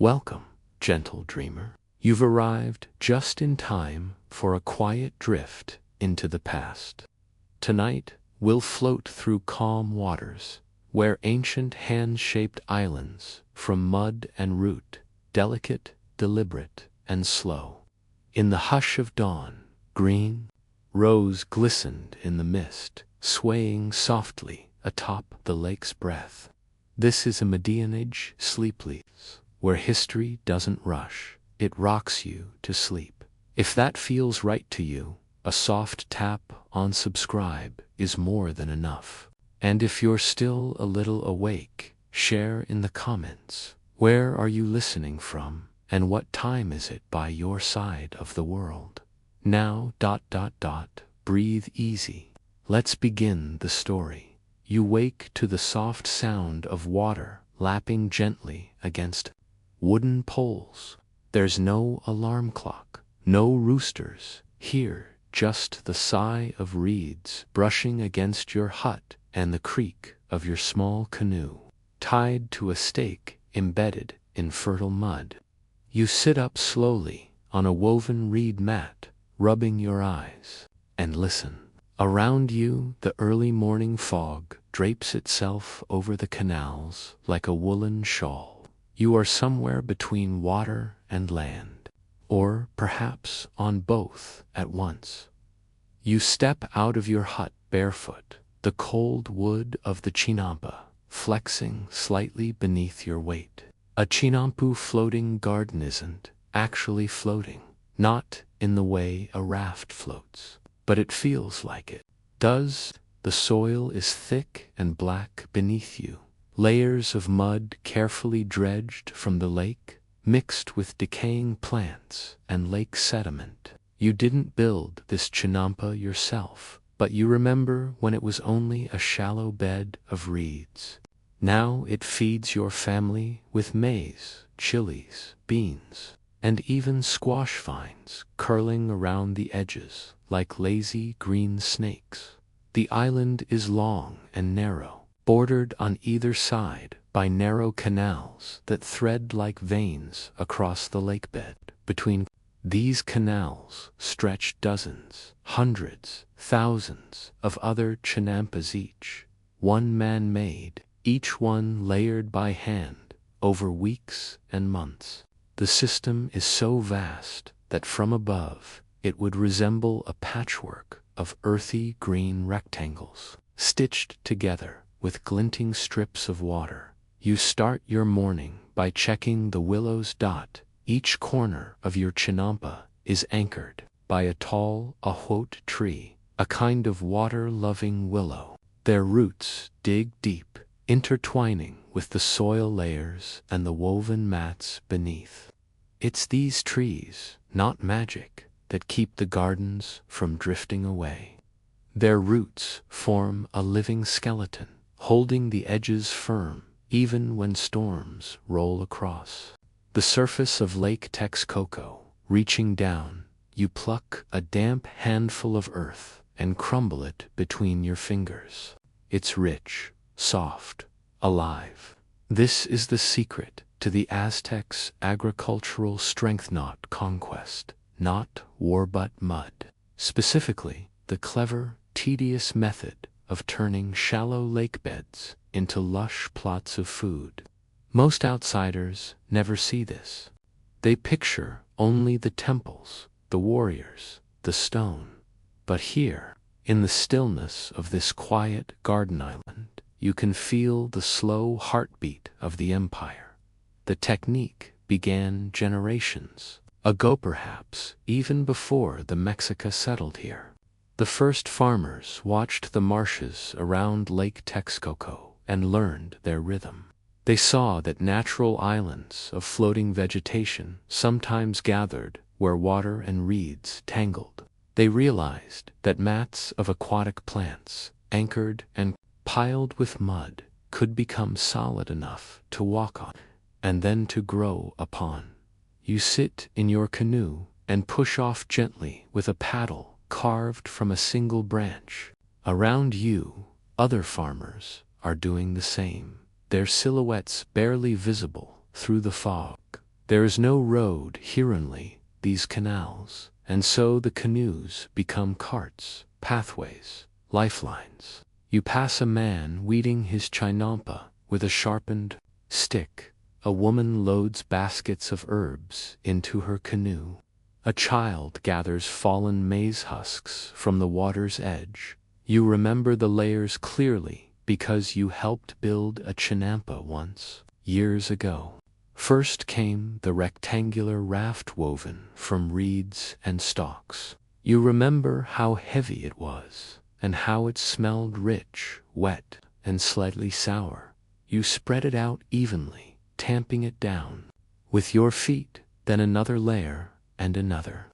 Welcome, gentle dreamer. You've arrived just in time for a quiet drift into the past. Tonight, we'll float through calm waters, where ancient hand-shaped islands, from mud and root, delicate, deliberate, and slow. In the hush of dawn, green rose glistened in the mist, swaying softly atop the lake's breath. This is a Medianage sleep leaves, where history doesn't rush, it rocks you to sleep. If that feels right to you, a soft tap on subscribe is more than enough. And if you're still a little awake, share in the comments. Where are you listening from, and what time is it by your side of the world? Now, breathe easy. Let's begin the story. You wake to the soft sound of water lapping gently against wooden poles. There's no alarm clock, no roosters here, just the sigh of reeds brushing against your hut and the creak of your small canoe, tied to a stake embedded in fertile mud. You sit up slowly on a woven reed mat, rubbing your eyes, and listen. Around you, the early morning fog drapes itself over the canals like a woolen shawl. You are somewhere between water and land, or perhaps on both at once. You step out of your hut barefoot, the cold wood of the chinampa flexing slightly beneath your weight. A chinampu floating garden isn't actually floating, not in the way a raft floats, but it feels like it does. The soil is thick and black beneath you, layers of mud carefully dredged from the lake, mixed with decaying plants and lake sediment. You didn't build this chinampa yourself, but you remember when it was only a shallow bed of reeds. Now it feeds your family with maize, chilies, beans, and even squash vines curling around the edges like lazy green snakes. The island is long and narrow, bordered on either side by narrow canals that thread like veins across the lakebed. Between these canals stretch dozens, hundreds, thousands of other chinampas, each one man-made, each one layered by hand over weeks and months. The system is so vast that from above it would resemble a patchwork of earthy green rectangles, stitched together with glinting strips of water. You start your morning by checking the willow's dot. Each corner of your chinampa is anchored by a tall ahote tree, a kind of water-loving willow. Their roots dig deep, intertwining with the soil layers and the woven mats beneath. It's these trees, not magic, that keep the gardens from drifting away. Their roots form a living skeleton, holding the edges firm even when storms roll across. The surface of Lake Texcoco, reaching down, you pluck a damp handful of earth and crumble it between your fingers. It's rich, soft, alive. This is the secret to the Aztecs' agricultural strength, not conquest, not war but mud. Specifically, the clever, tedious method of turning shallow lake beds into lush plots of food. Most outsiders never see this. They picture only the temples, the warriors, the stone. But here, in the stillness of this quiet garden island, you can feel the slow heartbeat of the empire. The technique began generations ago, perhaps even before the Mexica settled here. The first farmers watched the marshes around Lake Texcoco and learned their rhythm. They saw that natural islands of floating vegetation sometimes gathered where water and reeds tangled. They realized that mats of aquatic plants, anchored and piled with mud, could become solid enough to walk on, and then to grow upon. You sit in your canoe and push off gently with a paddle carved from a single branch. Around you, other farmers are doing the same, their silhouettes barely visible through the fog. There is no road here only these canals, and so the canoes become carts, pathways, lifelines. You pass a man weeding his chinampa with a sharpened stick. A woman loads baskets of herbs into her canoe. A child gathers fallen maize husks from the water's edge. You remember the layers clearly because you helped build a chinampa once, years ago. First came the rectangular raft woven from reeds and stalks. You remember how heavy it was, and how it smelled rich, wet, and slightly sour. You spread it out evenly, tamping it down with your feet, then another layer and another.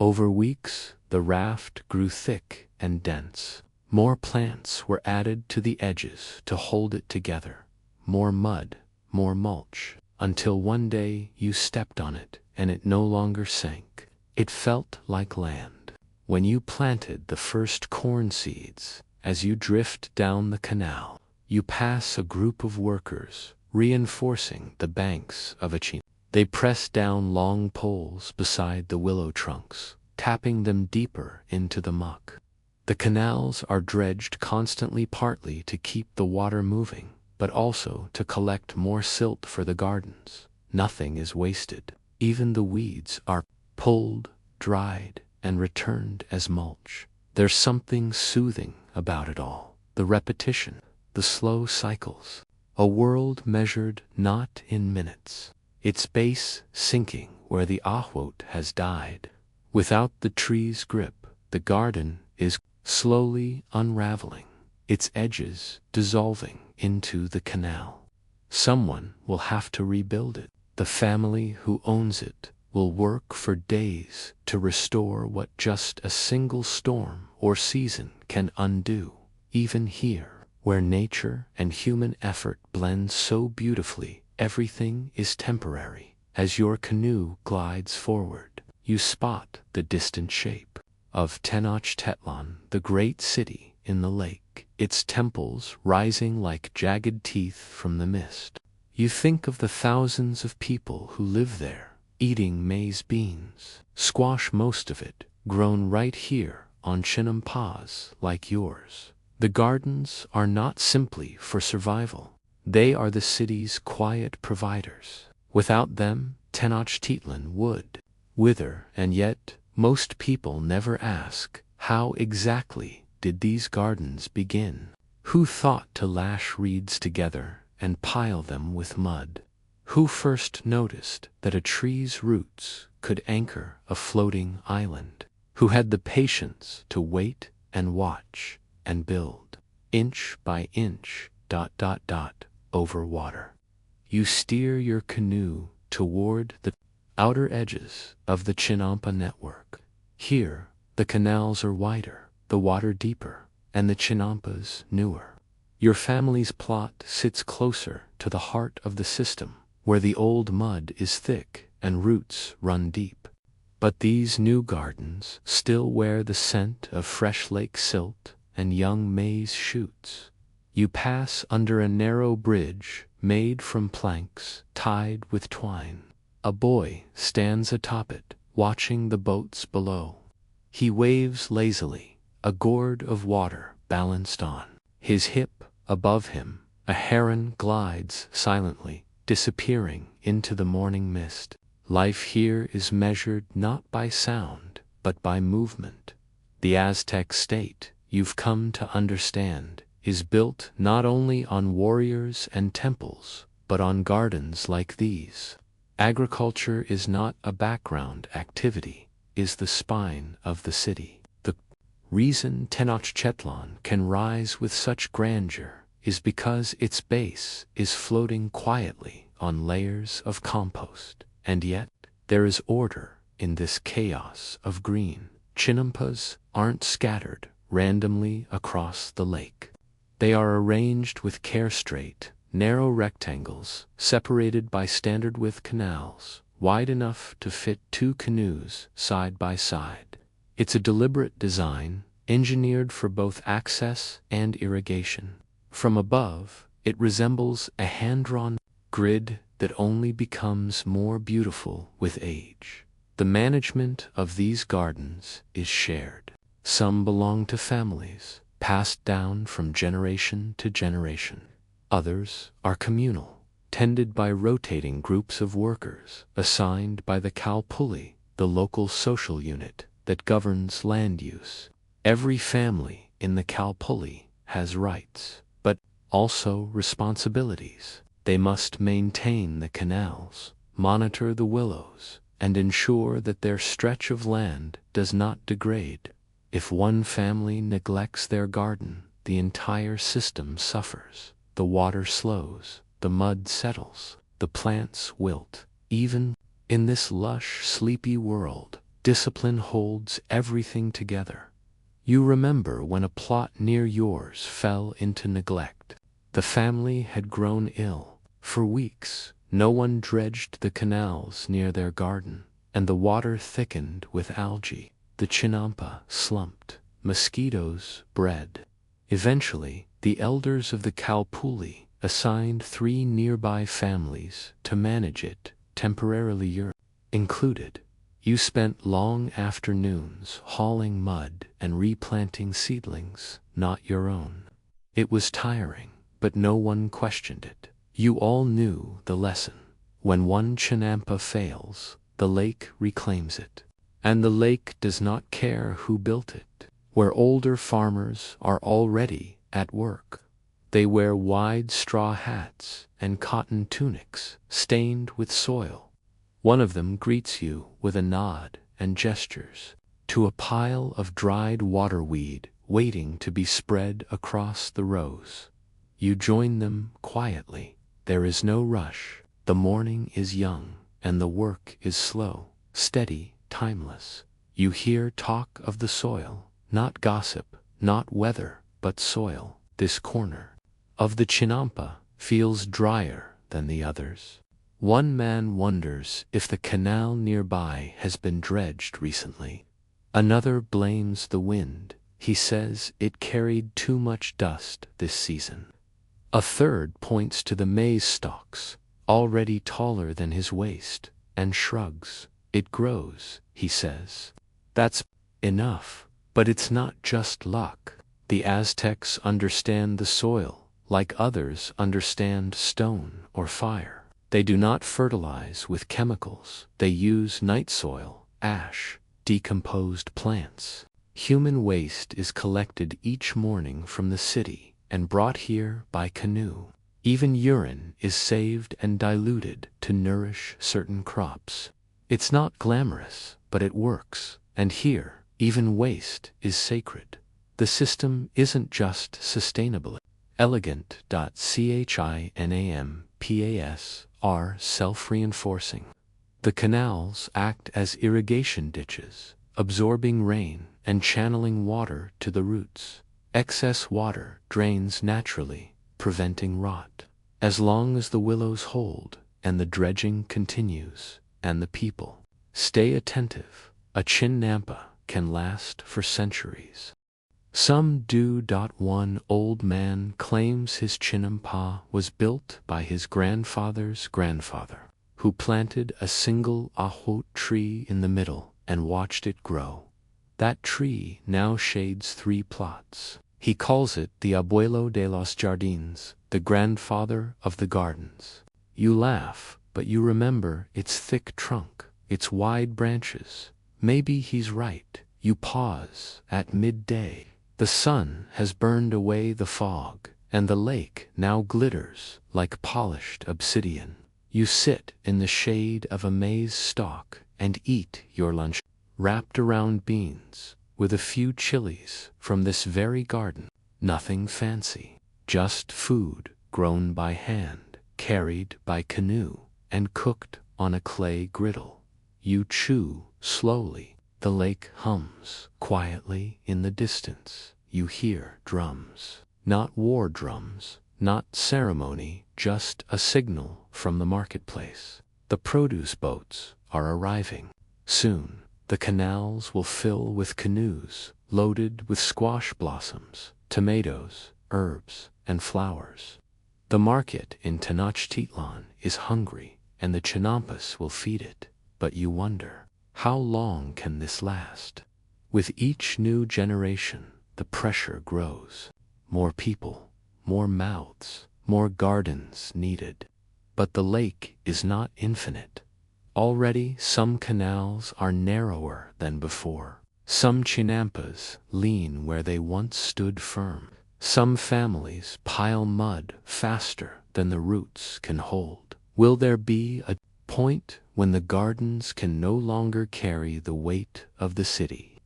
Over weeks, the raft grew thick and dense. More plants were added to the edges to hold it together. More mud, more mulch, until one day you stepped on it and it no longer sank. It felt like land. When you planted the first corn seeds, as you drift down the canal, you pass a group of workers reinforcing the banks of a chinampa. They press down long poles beside the willow trunks, tapping them deeper into the muck. The canals are dredged constantly, partly to keep the water moving, but also to collect more silt for the gardens. Nothing is wasted. Even the weeds are pulled, dried, and returned as mulch. There's something soothing about it all. The repetition, the slow cycles. A world measured not in minutes. Its base sinking where the ahwot has died. Without the tree's grip, the garden is slowly unraveling, its edges dissolving into the canal. Someone will have to rebuild it. The family who owns it will work for days to restore what just a single storm or season can undo. Even here, where nature and human effort blend so beautifully, everything is temporary. As your canoe glides forward, you spot the distant shape of Tenochtitlan, the great city in the lake, its temples rising like jagged teeth from the mist. You think of the thousands of people who live there, eating maize beans, squash most of it, grown right here on chinampas like yours. The gardens are not simply for survival. They are the city's quiet providers. Without them, Tenochtitlan would wither, and yet most people never ask, how exactly did these gardens begin? Who thought to lash reeds together and pile them with mud? Who first noticed that a tree's roots could anchor a floating island? Who had the patience to wait and watch and build, inch by inch, over water? You steer your canoe toward the outer edges of the Chinampa network. Here, the canals are wider, the water deeper, and the Chinampas newer. Your family's plot sits closer to the heart of the system, where the old mud is thick and roots run deep. But these new gardens still wear the scent of fresh lake silt and young maize shoots. You pass under a narrow bridge made from planks tied with twine. A boy stands atop it, watching the boats below. He waves lazily, a gourd of water balanced on his hip. Above him, a heron glides silently, disappearing into the morning mist. Life here is measured not by sound, but by movement. The Aztec state, you've come to understand, is built not only on warriors and temples, but on gardens like these. Agriculture is not a background activity, is the spine of the city. The reason Tenochtitlan can rise with such grandeur is because its base is floating quietly on layers of compost. And yet, there is order in this chaos of green. Chinampas aren't scattered randomly across the lake. They are arranged with care, straight, narrow rectangles separated by standard width canals, wide enough to fit two canoes side by side. It's a deliberate design, engineered for both access and irrigation. From above, it resembles a hand-drawn grid that only becomes more beautiful with age. The management of these gardens is shared. Some belong to families, passed down from generation to generation. Others are communal, tended by rotating groups of workers assigned by the Kalpuli, the local social unit that governs land use. Every family in the Kalpuli has rights, but also responsibilities. They must maintain the canals, monitor the willows, and ensure that their stretch of land does not degrade. If one family neglects their garden, the entire system suffers. The water slows, the mud settles, the plants wilt. Even in this lush, sleepy world, discipline holds everything together. You remember when a plot near yours fell into neglect. The family had grown ill. For weeks, no one dredged the canals near their garden, and the water thickened with algae. The chinampa slumped, mosquitoes bred. Eventually, the elders of the Kalpuli assigned 3 nearby families to manage it, temporarily your included. You spent long afternoons hauling mud and replanting seedlings, not your own. It was tiring, but no one questioned it. You all knew the lesson. When one chinampa fails, the lake reclaims it. And the lake does not care who built it. Where older farmers are already at work. They wear wide straw hats and cotton tunics stained with soil. One of them greets you with a nod and gestures to a pile of dried waterweed waiting to be spread across the rows. You join them quietly. There is no rush. The morning is young, and the work is slow, steady, timeless. You hear talk of the soil, not gossip, not weather, but soil. This corner of the chinampa feels drier than the others. One man wonders if the canal nearby has been dredged recently. Another blames the wind. He says it carried too much dust this season. A third points to the maize stalks, already taller than his waist, and shrugs. It grows, he says. That's enough, but it's not just luck. The Aztecs understand the soil, like others understand stone or fire. They do not fertilize with chemicals. They use night soil, ash, decomposed plants. Human waste is collected each morning from the city and brought here by canoe. Even urine is saved and diluted to nourish certain crops. It's not glamorous, but it works. And here, even waste is sacred. The system isn't just sustainable. Elegant.chinampas are self-reinforcing. The canals act as irrigation ditches, absorbing rain and channeling water to the roots. Excess water drains naturally, preventing rot. As long as the willows hold, and the dredging continues, and the people stay attentive, a chinampa can last for centuries. Some do. One old man claims his chinampa was built by his grandfather's grandfather, who planted a single ahot tree in the middle and watched it grow. That tree now shades 3 plots. He calls it the abuelo de los jardines, the grandfather of the gardens. You laugh, but you remember its thick trunk, its wide branches. Maybe he's right. You pause at midday. The sun has burned away the fog, and the lake now glitters like polished obsidian. You sit in the shade of a maize stalk and eat your lunch, wrapped around beans, with a few chilies from this very garden. Nothing fancy, just food grown by hand, carried by canoe, and cooked on a clay griddle. You chew slowly. The lake hums quietly in the distance. You hear drums, not war drums, not ceremony, just a signal from the marketplace. The produce boats are arriving. Soon, the canals will fill with canoes loaded with squash blossoms, tomatoes, herbs, and flowers. The market in Tenochtitlan is hungry, and the Chinampas will feed it, but you wonder, how long can this last? With each new generation, the pressure grows. More people, more mouths, more gardens needed. But the lake is not infinite. Already some canals are narrower than before. Some Chinampas lean where they once stood firm. Some families pile mud faster than the roots can hold. Will there be a point when the gardens can no longer carry the weight of the city?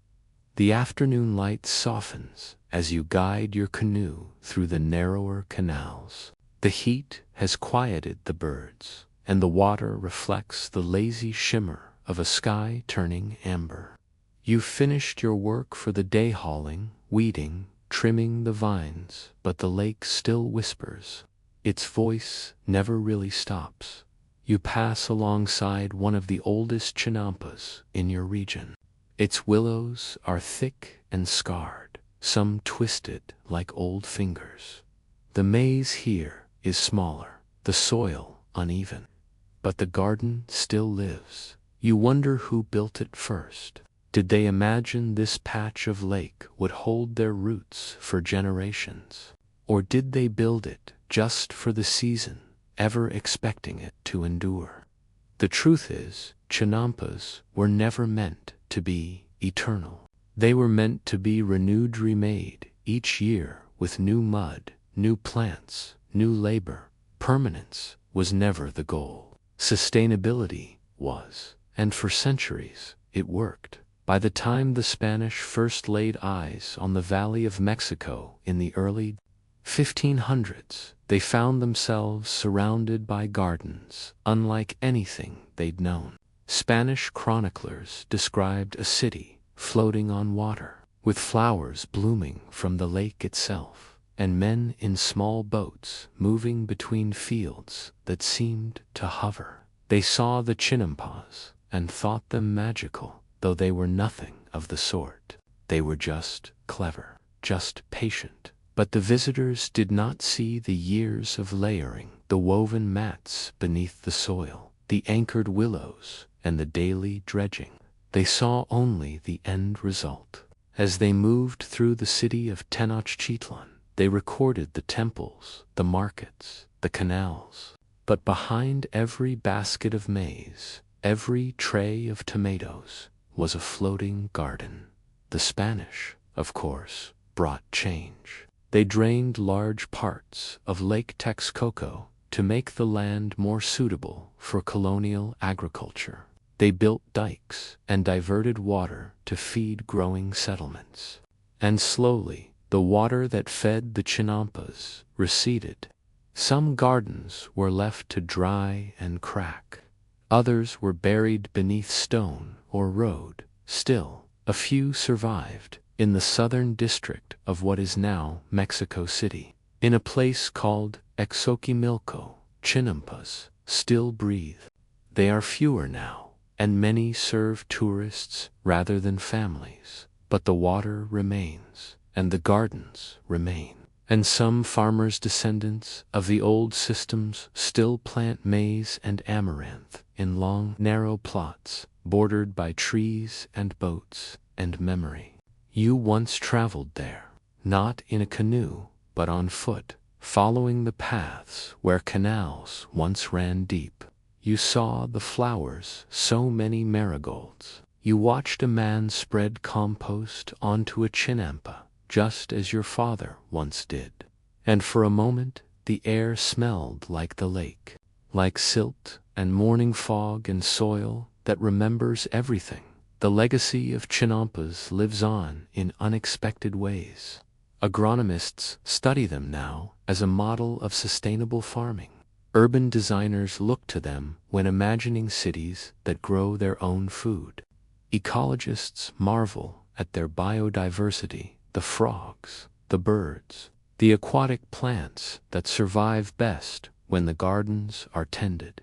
The afternoon light softens as you guide your canoe through the narrower canals. The heat has quieted the birds, and the water reflects the lazy shimmer of a sky turning amber. You've finished your work for the day, hauling, weeding, trimming the vines, but the lake still whispers. Its voice never really stops. You pass alongside one of the oldest Chinampas in your region. Its willows are thick and scarred, some twisted like old fingers. The maize here is smaller, the soil uneven, but the garden still lives. You wonder who built it first. Did they imagine this patch of lake would hold their roots for generations? Or did they build it just for the season, ever expecting it to endure? The truth is, Chinampas were never meant to be eternal. They were meant to be renewed, remade each year with new mud, new plants, new labor. Permanence was never the goal. Sustainability was, and for centuries it worked. By the time the Spanish first laid eyes on the Valley of Mexico in the early 1500s, they found themselves surrounded by gardens unlike anything they'd known. Spanish chroniclers described a city floating on water, with flowers blooming from the lake itself, and men in small boats moving between fields that seemed to hover. They saw the Chinampas and thought them magical, though they were nothing of the sort. They were just clever, just patient. But the visitors did not see the years of layering, the woven mats beneath the soil, the anchored willows, and the daily dredging. They saw only the end result. As they moved through the city of Tenochtitlan, they recorded the temples, the markets, the canals. But behind every basket of maize, every tray of tomatoes, was a floating garden. The Spanish, of course, brought change. They drained large parts of Lake Texcoco to make the land more suitable for colonial agriculture. They built dikes and diverted water to feed growing settlements. And slowly, the water that fed the Chinampas receded. Some gardens were left to dry and crack. Others were buried beneath stone or road. Still, a few survived in the southern district of what is now Mexico City. In a place called Xochimilco, Chinampas still breathe. They are fewer now, and many serve tourists rather than families. But the water remains, and the gardens remain. And some farmers' descendants of the old systems still plant maize and amaranth in long, narrow plots, bordered by trees and boats and memory. You once traveled there, not in a canoe, but on foot, following the paths where canals once ran deep. You saw the flowers, so many marigolds. You watched a man spread compost onto a Chinampa, just as your father once did. And for a moment, the air smelled like the lake, like silt and morning fog and soil that remembers everything. The legacy of Chinampas lives on in unexpected ways. Agronomists study them now as a model of sustainable farming. Urban designers look to them when imagining cities that grow their own food. Ecologists marvel at their biodiversity, the frogs, the birds, the aquatic plants that survive best when the gardens are tended.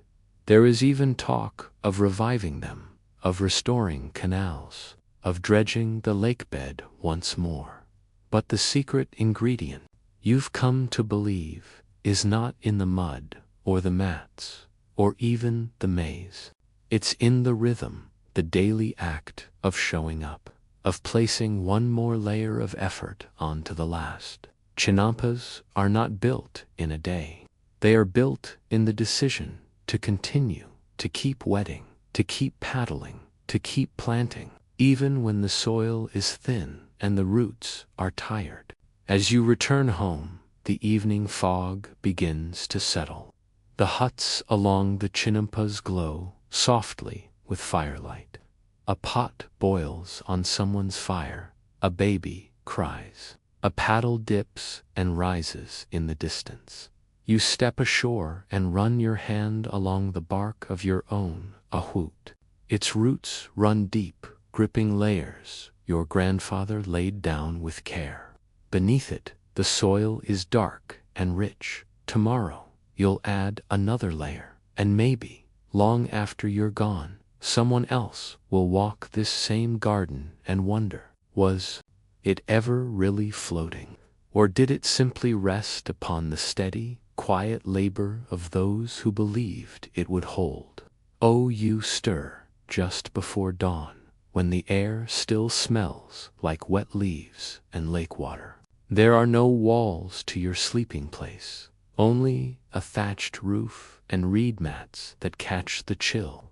There is even talk of reviving them, of restoring canals, of dredging the lakebed once more. But the secret ingredient, you've come to believe, is not in the mud, or the mats, or even the maze. It's in the rhythm, the daily act of showing up, of placing one more layer of effort onto the last. Chinampas are not built in a day. They are built in the decision to continue, to keep wetting, to keep paddling, to keep planting, even when the soil is thin and the roots are tired. As you return home, the evening fog begins to settle. The huts along the Chinampas glow softly with firelight. A pot boils on someone's fire, a baby cries. A paddle dips and rises in the distance. You step ashore and run your hand along the bark of your own ahoot. Its roots run deep, gripping layers your grandfather laid down with care. Beneath it, the soil is dark and rich. Tomorrow, you'll add another layer, and maybe, long after you're gone, someone else will walk this same garden and wonder, was it ever really floating? Or did it simply rest upon the steady, quiet labor of those who believed it would hold? Oh, you stir just before dawn, when the air still smells like wet leaves and lake water. There are no walls to your sleeping place, only a thatched roof and reed mats that catch the chill.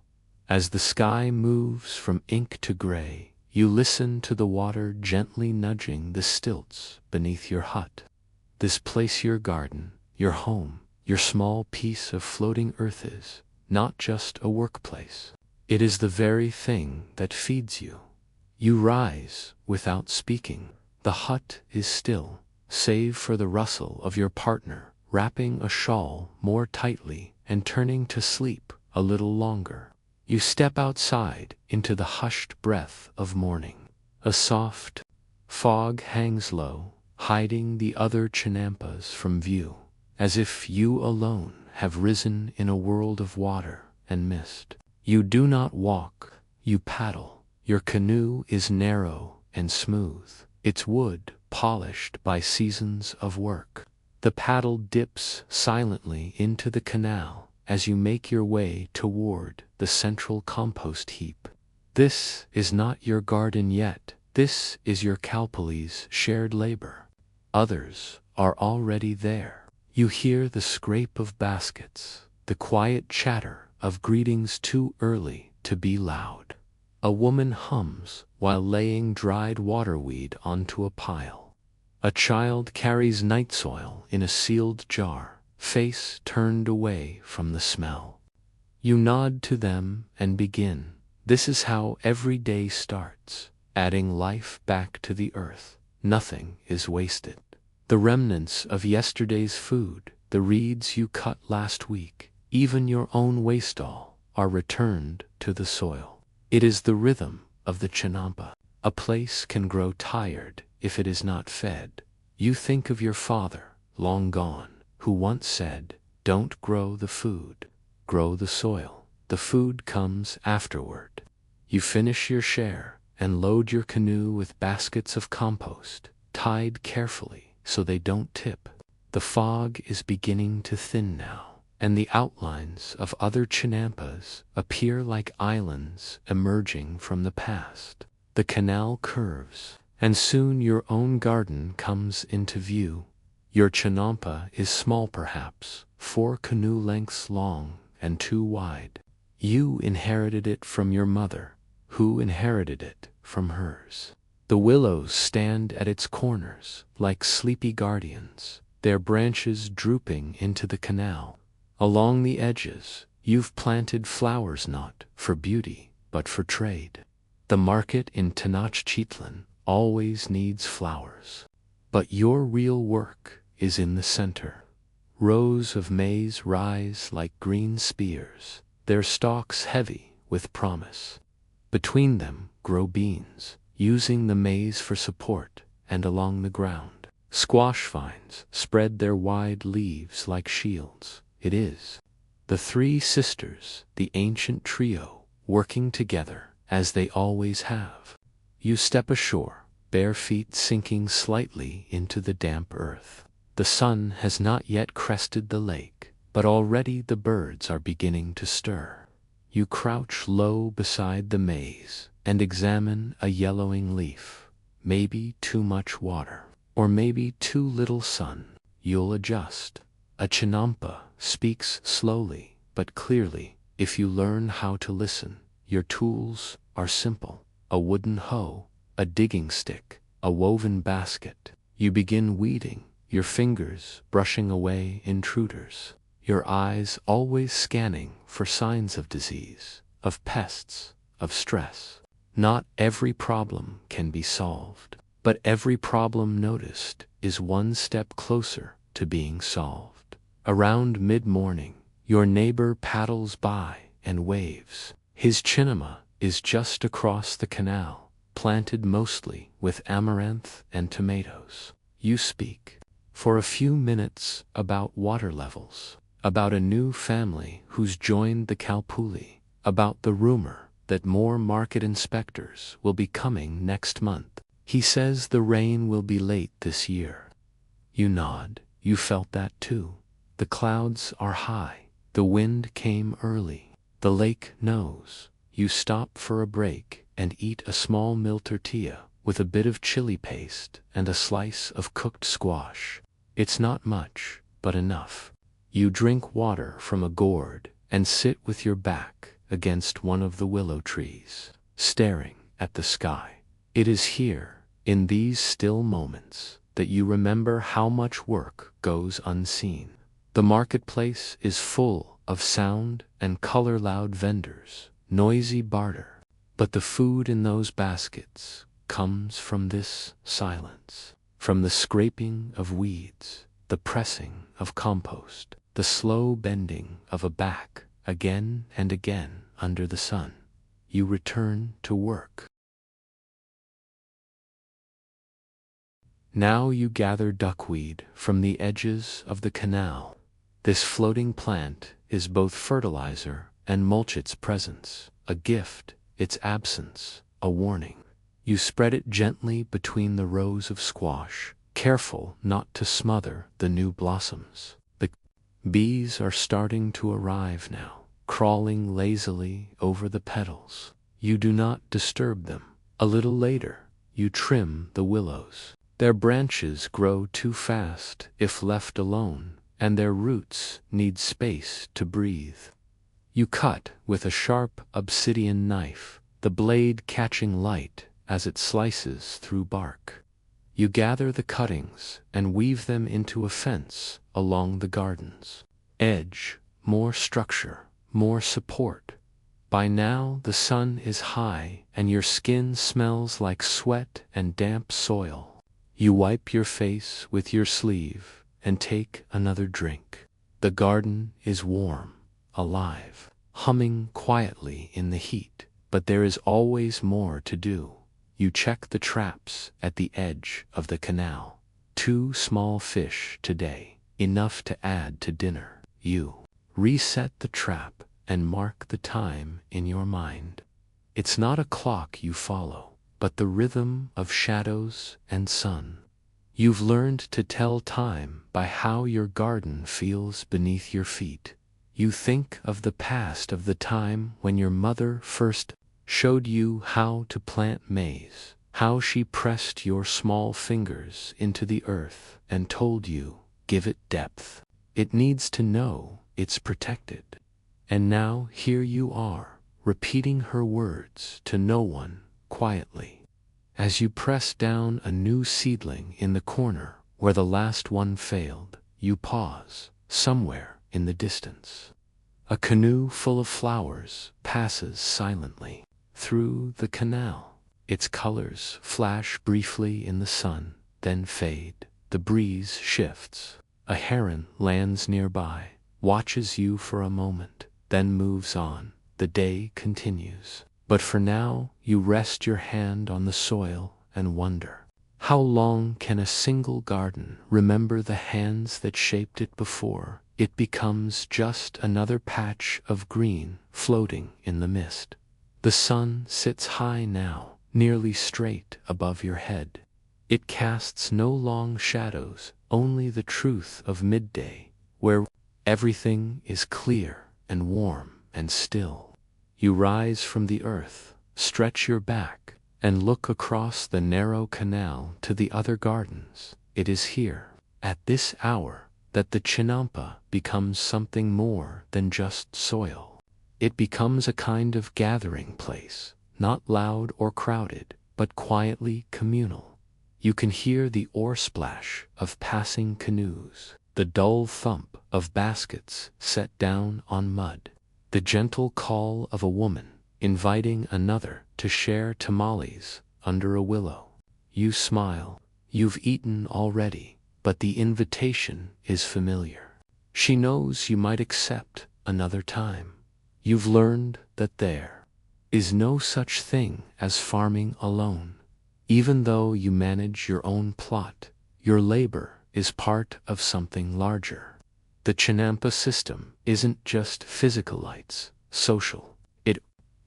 As the sky moves from ink to gray, you listen to the water gently nudging the stilts beneath your hut. This place your garden, your home, your small piece of floating earth is not just a workplace. It is the very thing that feeds you. You rise without speaking. The hut is still, save for the rustle of your partner wrapping a shawl more tightly and turning to sleep a little longer. You step outside into the hushed breath of morning. A soft fog hangs low, hiding the other Chinampas from view, as if you alone have risen in a world of water and mist. You do not walk, you paddle. Your canoe is narrow and smooth, its wood polished by seasons of work. The paddle dips silently into the canal as you make your way toward the central compost heap. This is not your garden yet. This is your Kalpali's shared labor. Others are already there. You hear the scrape of baskets, the quiet chatter of greetings too early to be loud. A woman hums while laying dried waterweed onto a pile. A child carries night soil in a sealed jar, face turned away from the smell. You nod to them and begin. This is how every day starts, adding life back to the earth. Nothing is wasted. The remnants of yesterday's food, the reeds you cut last week, even your own waste-all, are returned to the soil. It is the rhythm of the Chinampa. A place can grow tired if it is not fed. You think of your father, long gone, who once said, "Don't grow the food, grow the soil. The food comes afterward." You finish your share and load your canoe with baskets of compost, tied carefully so they don't tip. The fog is beginning to thin now, and the outlines of other Chinampas appear like islands emerging from the past. The canal curves, and soon your own garden comes into view. Your Chinampa is small perhaps, 4 canoe lengths long and 2 wide. You inherited it from your mother, who inherited it from hers. The willows stand at its corners like sleepy guardians, their branches drooping into the canal. Along the edges, you've planted flowers not for beauty, but for trade. The market in Tenochtitlan always needs flowers. But your real work is in the center. Rows of maize rise like green spears, their stalks heavy with promise. Between them grow beans, using the maize for support, and along the ground, squash vines spread their wide leaves like shields. It is the 3 sisters, the ancient trio, working together as they always have. You step ashore, bare feet sinking slightly into the damp earth. The sun has not yet crested the lake, but already the birds are beginning to stir. You crouch low beside the maze and examine a yellowing leaf. Maybe too much water, or maybe too little sun. You'll adjust. A chinampa speaks slowly but clearly. If you learn how to listen, your tools are simple. A wooden hoe, a digging stick, a woven basket. You begin weeding, your fingers brushing away intruders, your eyes always scanning for signs of disease, of pests, of stress. Not every problem can be solved, but every problem noticed is one step closer to being solved. Around mid-morning, your neighbor paddles by and waves. His chinama is just across the canal, planted mostly with amaranth and tomatoes. You speak for a few minutes about water levels, about a new family who's joined the Kalpuli, about the rumor that more market inspectors will be coming next month. He says the rain will be late this year. You nod. You felt that too. The clouds are high. The wind came early. The lake knows. You stop for a break and eat a small meal tortilla with a bit of chili paste and a slice of cooked squash. It's not much, but enough. You drink water from a gourd and sit with your back against one of the willow trees, staring at the sky. It is here, in these still moments, that you remember how much work goes unseen. The marketplace is full of sound and color-loud vendors, noisy barter, but the food in those baskets comes from this silence, from the scraping of weeds, the pressing of compost, the slow bending of a back again and again under the sun. You return to work. Now you gather duckweed from the edges of the canal. This floating plant is both fertilizer and mulch. Its presence, a gift; its absence, a warning. You spread it gently between the rows of squash, careful not to smother the new blossoms. The bees are starting to arrive now, crawling lazily over the petals. You do not disturb them. A little later, you trim the willows. Their branches grow too fast if left alone, and their roots need space to breathe. You cut with a sharp obsidian knife, the blade catching light as it slices through bark. You gather the cuttings and weave them into a fence along the garden's edge. More structure, more support. By now the sun is high and your skin smells like sweat and damp soil. You wipe your face with your sleeve and take another drink. The garden is warm, alive, humming quietly in the heat, but there is always more to do. You check the traps at the edge of the canal. 2 small fish today, enough to add to dinner. You reset the trap and mark the time in your mind. It's not a clock you follow, but the rhythm of shadows and sun. You've learned to tell time by how your garden feels beneath your feet. You think of the past, of the time when your mother first showed you how to plant maize, how she pressed your small fingers into the earth and told you, give it depth. It needs to know it's protected. And now here you are, repeating her words to no one, quietly. As you press down a new seedling in the corner where the last one failed, you pause, somewhere in the distance. A canoe full of flowers passes silently through the canal. Its colors flash briefly in the sun, then fade. The breeze shifts. A heron lands nearby, watches you for a moment, then moves on. The day continues. But for now, you rest your hand on the soil and wonder, how long can a single garden remember the hands that shaped it before it becomes just another patch of green floating in the mist? The sun sits high now, nearly straight above your head. It casts no long shadows, only the truth of midday, where everything is clear and warm and still. You rise from the earth, stretch your back, and look across the narrow canal to the other gardens. It is here, at this hour, that the Chinampa becomes something more than just soil. It becomes a kind of gathering place, not loud or crowded, but quietly communal. You can hear the oar splash of passing canoes, the dull thump of baskets set down on mud, the gentle call of a woman inviting another to share tamales under a willow. You smile. You've eaten already, but the invitation is familiar. She knows you might accept another time. You've learned that there is no such thing as farming alone. Even though you manage your own plot, your labor is part of something larger. The Chinampa system isn't just physical, it's social. It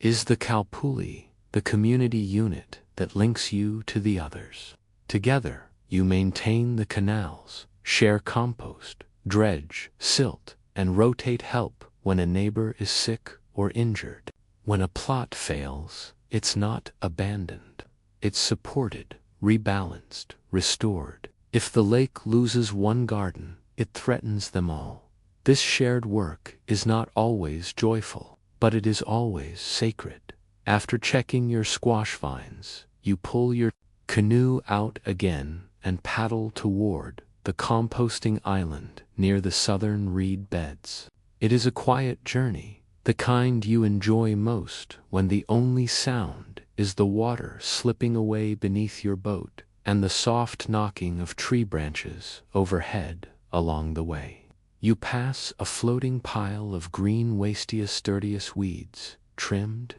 is the Kalpuli, the community unit that links you to the others. Together, you maintain the canals, share compost, dredge, silt, and rotate help when a neighbor is sick or injured. When a plot fails, it's not abandoned. It's supported, rebalanced, restored. If the lake loses one garden, it threatens them all. This shared work is not always joyful, but it is always sacred. After checking your squash vines, you pull your canoe out again and paddle toward the composting island near the southern reed beds. It is a quiet journey, the kind you enjoy most when the only sound is the water slipping away beneath your boat and the soft knocking of tree branches overhead along the way. You pass a floating pile of green wastia sturdius weeds, trimmed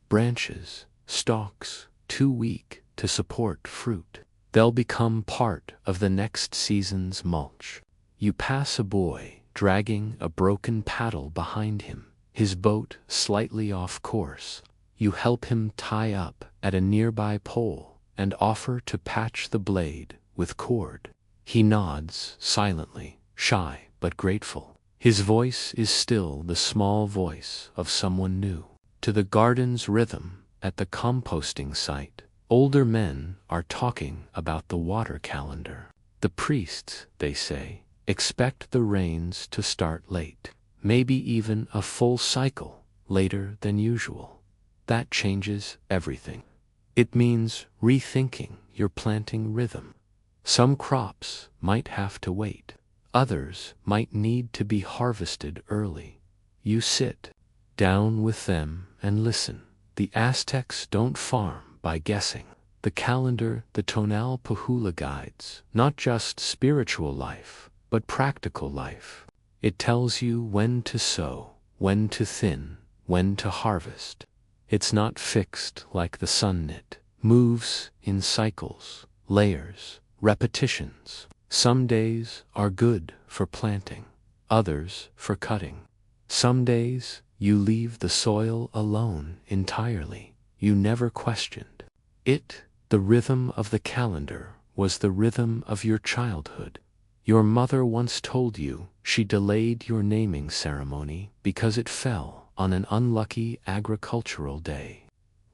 branches, stalks, too weak to support fruit. They'll become part of the next season's mulch. You pass a boy dragging a broken paddle behind him, his boat slightly off course. You help him tie up at a nearby pole and offer to patch the blade with cord. He nods silently, shy but grateful. His voice is still the small voice of someone new. To the garden's rhythm at the composting site, older men are talking about the water calendar. The priests, they say, expect the rains to start late, maybe even a full cycle later than usual. That changes everything. It means rethinking your planting rhythm. Some crops might have to wait. Others might need to be harvested early. You sit down with them and listen. The Aztecs don't farm by guessing. The calendar, the tonal pahula guides, not just spiritual life, but practical life. It tells you when to sow, when to thin, when to harvest. It's not fixed like the sun. It moves in cycles, layers, repetitions. Some days are good for planting, others for cutting. Some days you leave the soil alone entirely. You never questioned it. The rhythm of the calendar was the rhythm of your childhood. Your mother once told you she delayed your naming ceremony because it fell on an unlucky agricultural day.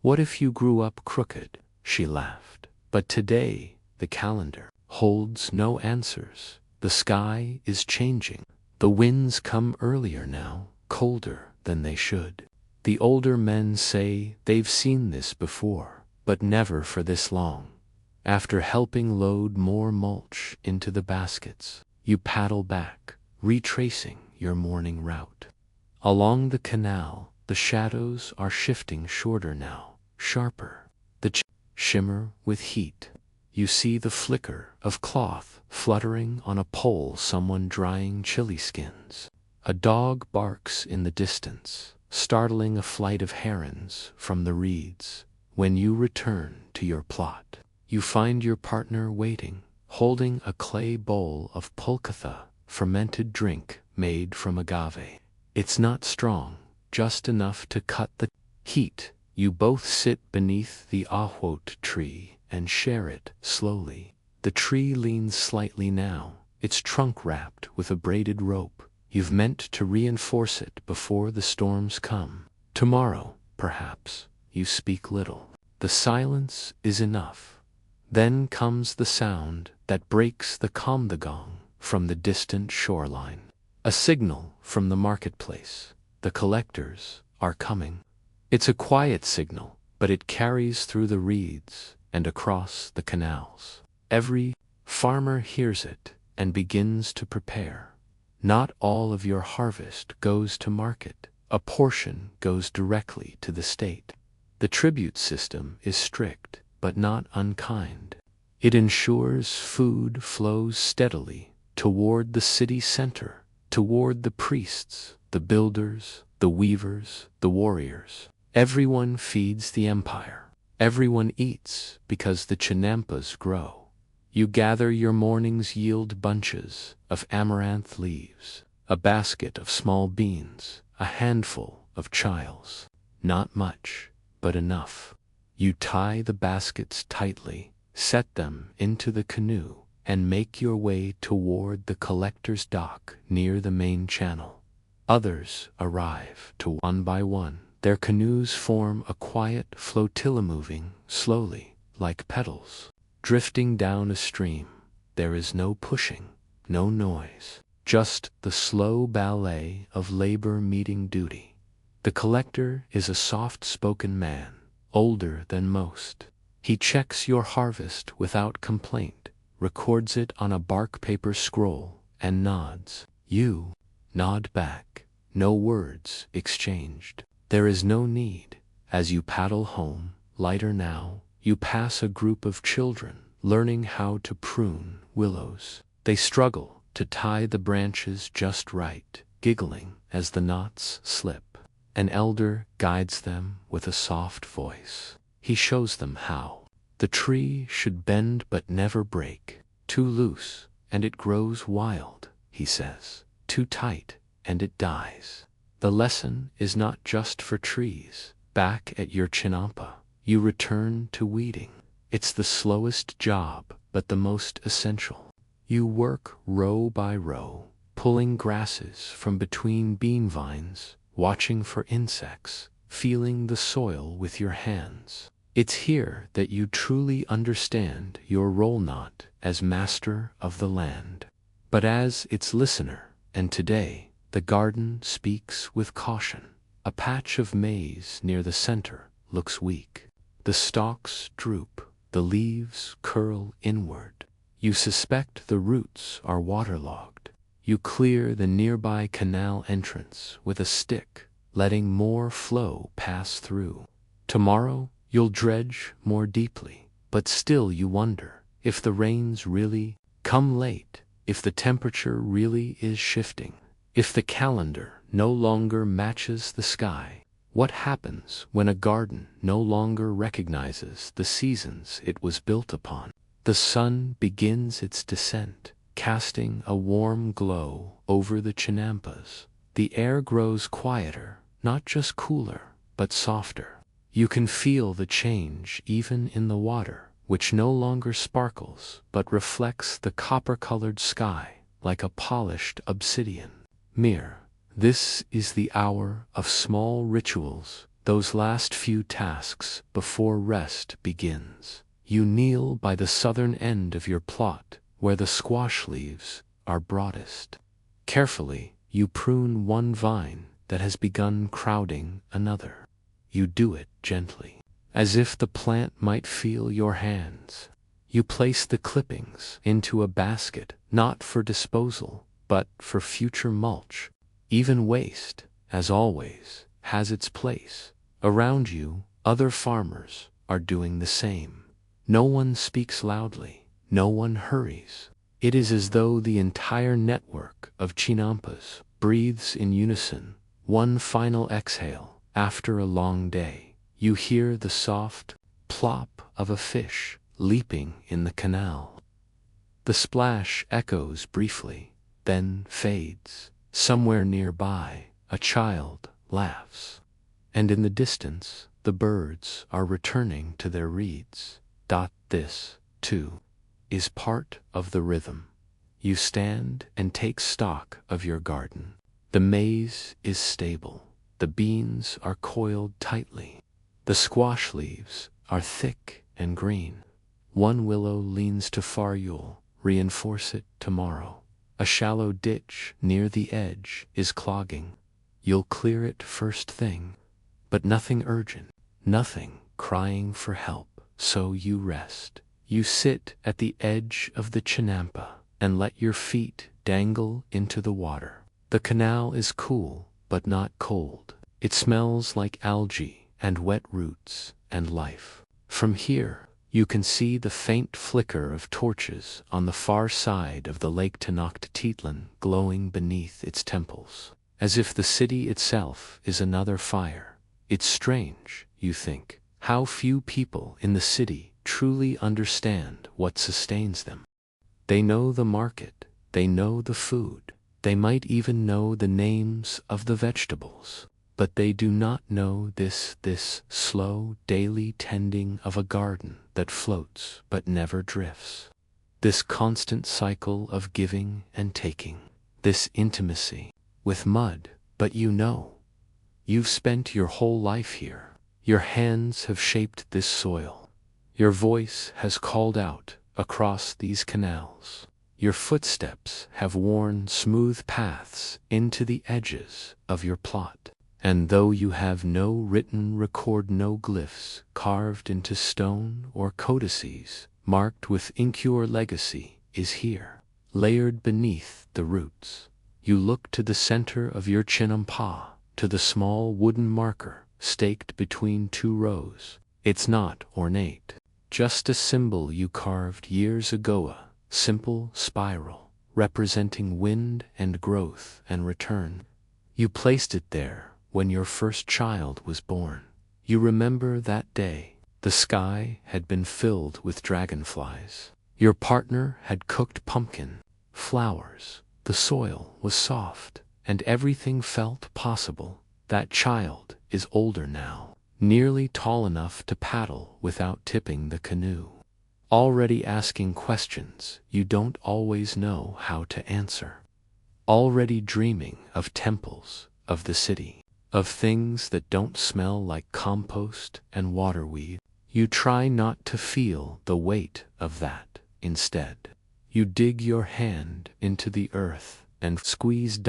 What if you grew up crooked? She laughed. But today, the calendar holds no answers. The sky is changing. The winds come earlier now, colder than they should. The older men say they've seen this before, but never for this long. After helping load more mulch into the baskets, you paddle back, retracing your morning route. Along the canal, the shadows are shifting shorter now, sharper. The shimmer with heat. You see the flicker of cloth fluttering on a pole, someone drying chili skins. A dog barks in the distance, startling a flight of herons from the reeds. When you return to your plot, you find your partner waiting, holding a clay bowl of pulkatha, fermented drink made from agave. It's not strong, just enough to cut the heat. You both sit beneath the ahwot tree and share it slowly. The tree leans slightly now, its trunk wrapped with a braided rope. You've meant to reinforce it before the storms come. Tomorrow, perhaps, you speak little. The silence is enough. Then comes the sound that breaks the calm, the gong from the distant shoreline. A signal from the marketplace. The collectors are coming. It's a quiet signal, but it carries through the reeds and across the canals. Every farmer hears it and begins to prepare. Not all of your harvest goes to market. A portion goes directly to the state. The tribute system is strict, but not unkind. It ensures food flows steadily toward the city center, toward the priests, the builders, the weavers, the warriors. Everyone feeds the empire. Everyone eats because the chinampas grow. You gather your morning's yield, bunches of amaranth leaves, a basket of small beans, a handful of chiles. Not much, but enough. You tie the baskets tightly, set them into the canoe, and make your way toward the collector's dock near the main channel. Others arrive one by one. Their canoes form a quiet flotilla, moving slowly, like petals, drifting down a stream. There is no pushing, no noise, just the slow ballet of labor meeting duty. The collector is a soft-spoken man, older than most. He checks your harvest without complaint, records it on a bark paper scroll, and nods. You nod back. No words exchanged. There is no need. As you paddle home, lighter now, you pass a group of children learning how to prune willows. They struggle to tie the branches just right, giggling as the knots slip. An elder guides them with a soft voice. He shows them how. The tree should bend but never break. Too loose, and it grows wild, he says. Too tight, and it dies. The lesson is not just for trees. Back at your chinampa, you return to weeding. It's the slowest job, but the most essential. You work row by row, pulling grasses from between bean vines, watching for insects, feeling the soil with your hands. It's here that you truly understand your role, not as master of the land, but as its listener. And today, the garden speaks with caution. A patch of maize near the center looks weak. The stalks droop, the leaves curl inward. You suspect the roots are waterlogged. You clear the nearby canal entrance with a stick, letting more flow pass through. Tomorrow, you'll dredge more deeply, but still you wonder if the rains really come late, if the temperature really is shifting, if the calendar no longer matches the sky. What happens when a garden no longer recognizes the seasons it was built upon? The sun begins its descent, casting a warm glow over the chinampas. The air grows quieter, not just cooler, but softer. You can feel the change even in the water, which no longer sparkles, but reflects the copper-colored sky like a polished obsidian mirror. This is the hour of small rituals, those last few tasks before rest begins. You kneel by the southern end of your plot, where the squash leaves are broadest. Carefully, you prune one vine that has begun crowding another. You do it gently, as if the plant might feel your hands. You place the clippings into a basket, not for disposal, but for future mulch. Even waste, as always, has its place. Around you, other farmers are doing the same. No one speaks loudly, no one hurries. It is as though the entire network of chinampas breathes in unison, one final exhale. After a long day, you hear the soft plop of a fish leaping in the canal. The splash echoes briefly, then fades. Somewhere nearby, a child laughs, and in the distance, the birds are returning to their reeds. This, too, is part of the rhythm. You stand and take stock of your garden. The maize is stable. The beans are coiled tightly. The squash leaves are thick and green. One willow leans to far you'll reinforce it tomorrow. A shallow ditch near the edge is clogging. You'll clear it first thing, but nothing urgent, nothing crying for help. So you rest. You sit at the edge of the chinampa and let your feet dangle into the water. The canal is cool, but not cold. It smells like algae and wet roots and life. From here, you can see the faint flicker of torches on the far side of the Lake Tenochtitlan glowing beneath its temples, as if the city itself is another fire. It's strange, you think, how few people in the city truly understand what sustains them. They know the market, they know the food, they might even know the names of the vegetables, but they do not know this slow daily tending of a garden that floats but never drifts. This constant cycle of giving and taking, this intimacy with mud, but you know. You've spent your whole life here. Your hands have shaped this soil. Your voice has called out across these canals. Your footsteps have worn smooth paths into the edges of your plot. And though you have no written record, no glyphs carved into stone or codices marked with ink, your legacy is here, layered beneath the roots. You look to the center of your chinampa, to the small wooden marker staked between two rows. It's not ornate, just a symbol you carved years ago, a simple spiral representing wind and growth and return. You placed it there when your first child was born. You remember that day. The sky had been filled with dragonflies. Your partner had cooked pumpkin, flowers. The soil was soft, and everything felt possible. That child is older now, nearly tall enough to paddle without tipping the canoe. Already asking questions you don't always know how to answer. Already dreaming of temples, of the city, of things that don't smell like compost and waterweed. You try not to feel the weight of that. Instead, you dig your hand into the earth and squeeze.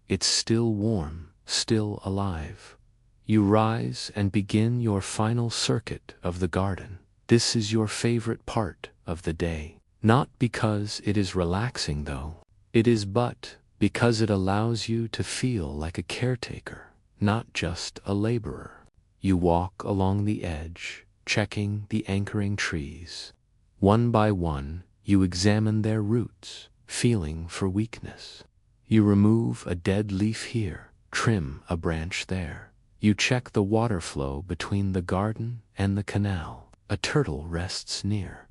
It's still warm, still alive. You rise and begin your final circuit of the garden. This is your favorite part of the day. Not because it is relaxing though. It is but because it allows you to feel like a caretaker, not just a laborer. You walk along the edge, checking the anchoring trees. One by one, you examine their roots, feeling for weakness. You remove a dead leaf here, trim a branch there. You check the water flow between the garden and the canal. A turtle rests near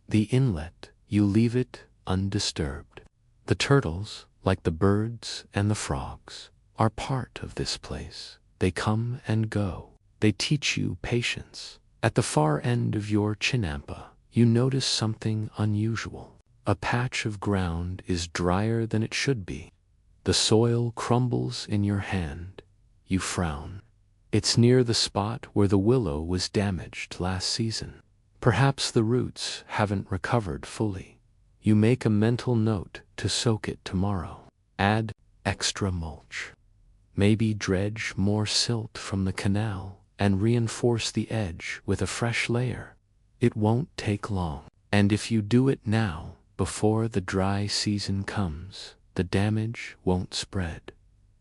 the inlet. You leave it undisturbed. The turtles, like the birds and the frogs, are part of this place. They come and go. They teach you patience. At the far end of your chinampa, you notice something unusual. A patch of ground is drier than it should be. The soil crumbles in your hand. You frown. It's near the spot where the willow was damaged last season. Perhaps the roots haven't recovered fully. You make a mental note to soak it tomorrow. Add extra mulch. Maybe dredge more silt from the canal and reinforce the edge with a fresh layer. It won't take long. And if you do it now, before the dry season comes, the damage won't spread.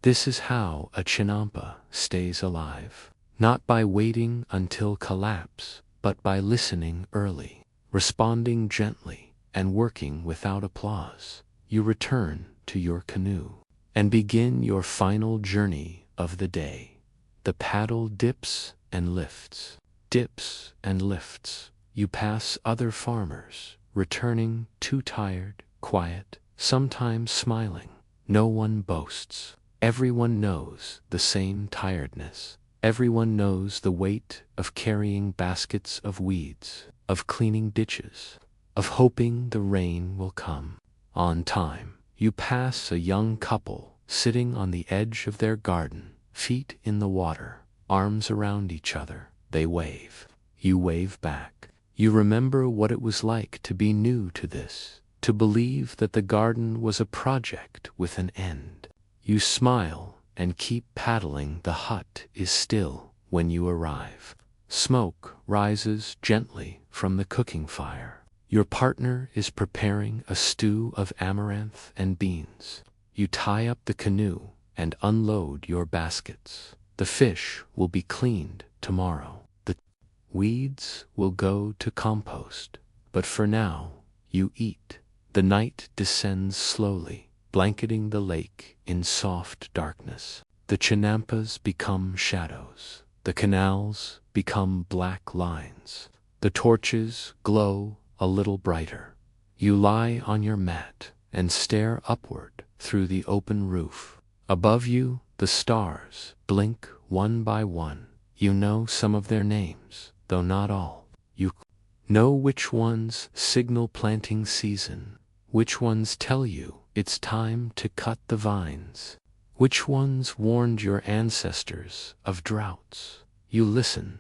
This is how a chinampa stays alive. Not by waiting until collapse, but by listening early, responding gently, and working without applause. You return to your canoe and begin your final journey of the day. The paddle dips and lifts, dips and lifts. You pass other farmers, returning too tired, quiet, sometimes smiling. No one boasts. Everyone knows the same tiredness. Everyone knows the weight of carrying baskets of weeds, of cleaning ditches, of hoping the rain will come. On time, you pass a young couple sitting on the edge of their garden, feet in the water, arms around each other. They wave. You wave back. You remember what it was like to be new to this, to believe that the garden was a project with an end. You smile and keep paddling. The hut is still when you arrive. Smoke rises gently from the cooking fire. Your partner is preparing a stew of amaranth and beans. You tie up the canoe and unload your baskets. The fish will be cleaned tomorrow. The weeds will go to compost. But for now, you eat. The night descends slowly, blanketing the lake in soft darkness. The chinampas become shadows. The canals become black lines. The torches glow a little brighter. You lie on your mat and stare upward through the open roof. Above you, the stars blink one by one. You know some of their names, though not all. You know which ones signal planting season, which ones tell you it's time to cut the vines, which ones warned your ancestors of droughts. You listen.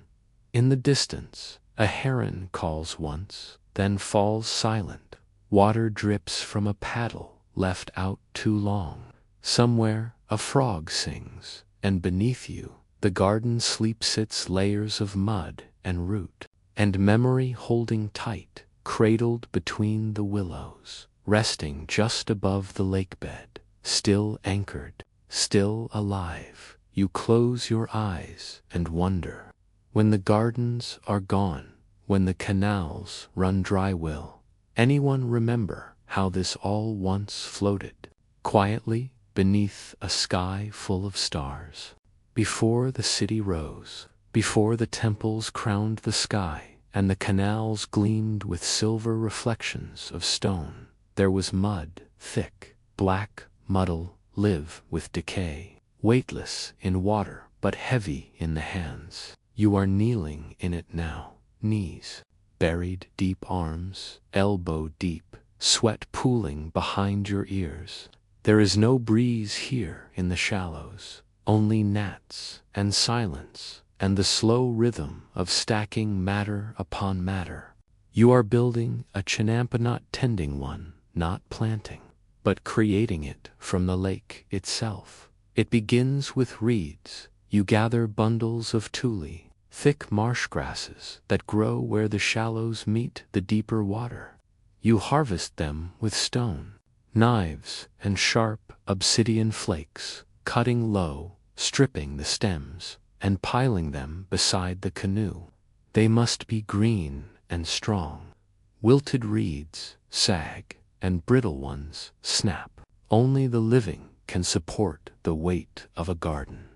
In the distance, a heron calls once, then falls silent. Water drips from a paddle left out too long. Somewhere, a frog sings, and beneath you, the garden sleep sits layers of mud and root, and memory holding tight, cradled between the willows, resting just above the lake bed, still anchored, still alive. You close your eyes and wonder. When the gardens are gone, when the canals run dry, will anyone remember how this all once floated quietly beneath a sky full of stars? Before the city rose, before the temples crowned the sky, and the canals gleamed with silver reflections of stone, there was mud, thick, black, muddle, live with decay, weightless in water but heavy in the hands. You are kneeling in it now, knees buried deep, arms elbow deep, sweat pooling behind your ears. There is no breeze here in the shallows, only gnats and silence and the slow rhythm of stacking matter upon matter. You are building a chinampa, not tending one, not planting, but creating it from the lake itself. It begins with reeds. You gather bundles of tule, thick marsh grasses that grow where the shallows meet the deeper water. You harvest them with stone, knives and sharp obsidian flakes, cutting low, stripping the stems, and piling them beside the canoe. They must be green and strong. Wilted reeds sag, and brittle ones snap. Only the living can support the weight of a garden.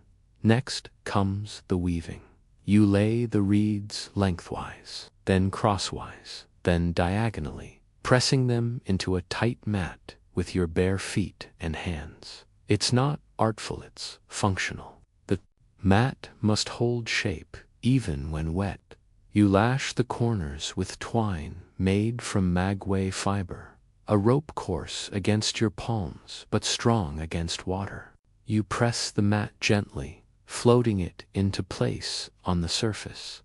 Next comes the weaving. You lay the reeds lengthwise, then crosswise, then diagonally, pressing them into a tight mat with your bare feet and hands. It's not artful, it's functional. The mat must hold shape even when wet. You lash the corners with twine made from maguey fiber, a rope coarse against your palms but strong against water. You press the mat gently, floating it into place on the surface.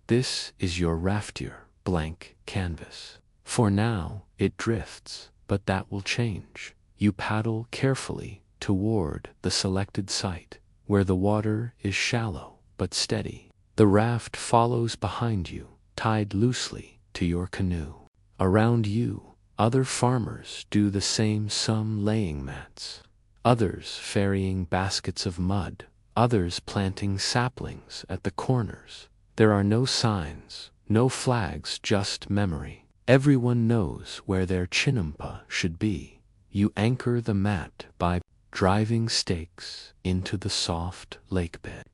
This is your raftier, blank canvas. For now, it drifts, but that will change. You paddle carefully toward the selected site, where the water is shallow but steady. The raft follows behind you, tied loosely to your canoe. Around you, other farmers do the same, some laying mats, others ferrying baskets of mud, others planting saplings at the corners. There are no signs, no flags, just memory. Everyone knows where their chinampa should be. You anchor the mat by driving stakes into the soft lake bed.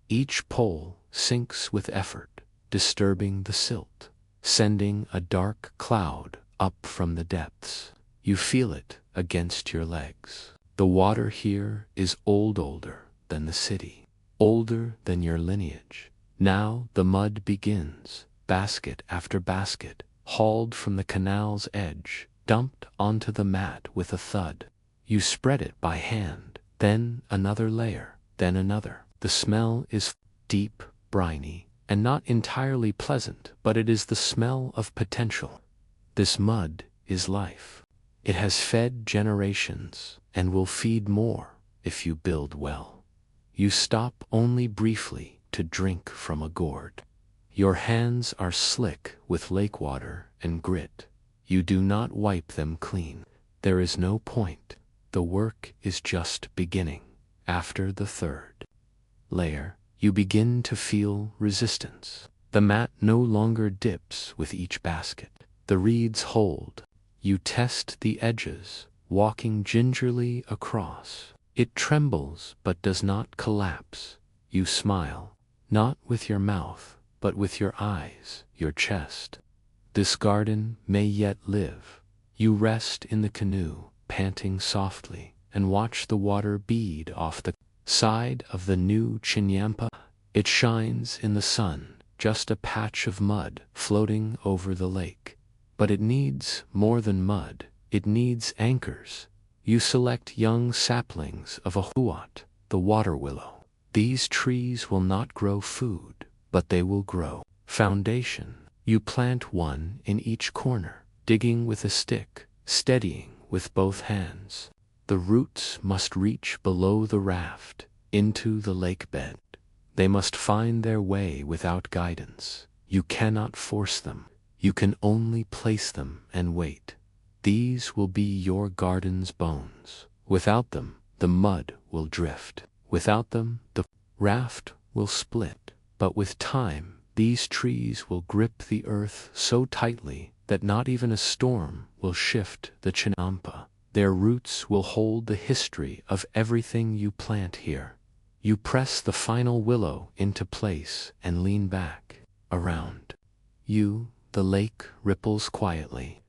Each pole sinks with effort, disturbing the silt, sending a dark cloud up from the depths. You feel it against your legs. The water here is older than the city, older than your lineage. Now the mud begins, basket after basket, hauled from the canal's edge, dumped onto the mat with a thud. You spread it by hand, then another layer, then another. The smell is deep, briny, and not entirely pleasant, but it is the smell of potential. This mud is life. It has fed generations and will feed more if you build well. You stop only briefly to drink from a gourd. Your hands are slick with lake water and grit. You do not wipe them clean. There is no point. The work is just beginning. After the third layer, you begin to feel resistance. The mat no longer dips with each basket. The reeds hold. You test the edges, walking gingerly across. It trembles but does not collapse. You smile, not with your mouth, but with your eyes, your chest. This garden may yet live. You rest in the canoe, panting softly, and watch the water bead off the side of the new Chinyampa. It shines in the sun, just a patch of mud floating over the lake. But it needs more than mud. It needs anchors. You select young saplings of a huat, the water willow. These trees will not grow food, but they will grow foundation. You plant one in each corner, digging with a stick, steadying with both hands. The roots must reach below the raft, into the lake bed. They must find their way without guidance. You cannot force them. You can only place them and wait. These will be your garden's bones. Without them, the mud will drift. Without them, the raft will split. But with time, these trees will grip the earth so tightly that not even a storm will shift the Chinampa. Their roots will hold the history of everything you plant here. You press the final willow into place and lean back. Around you, the lake ripples quietly.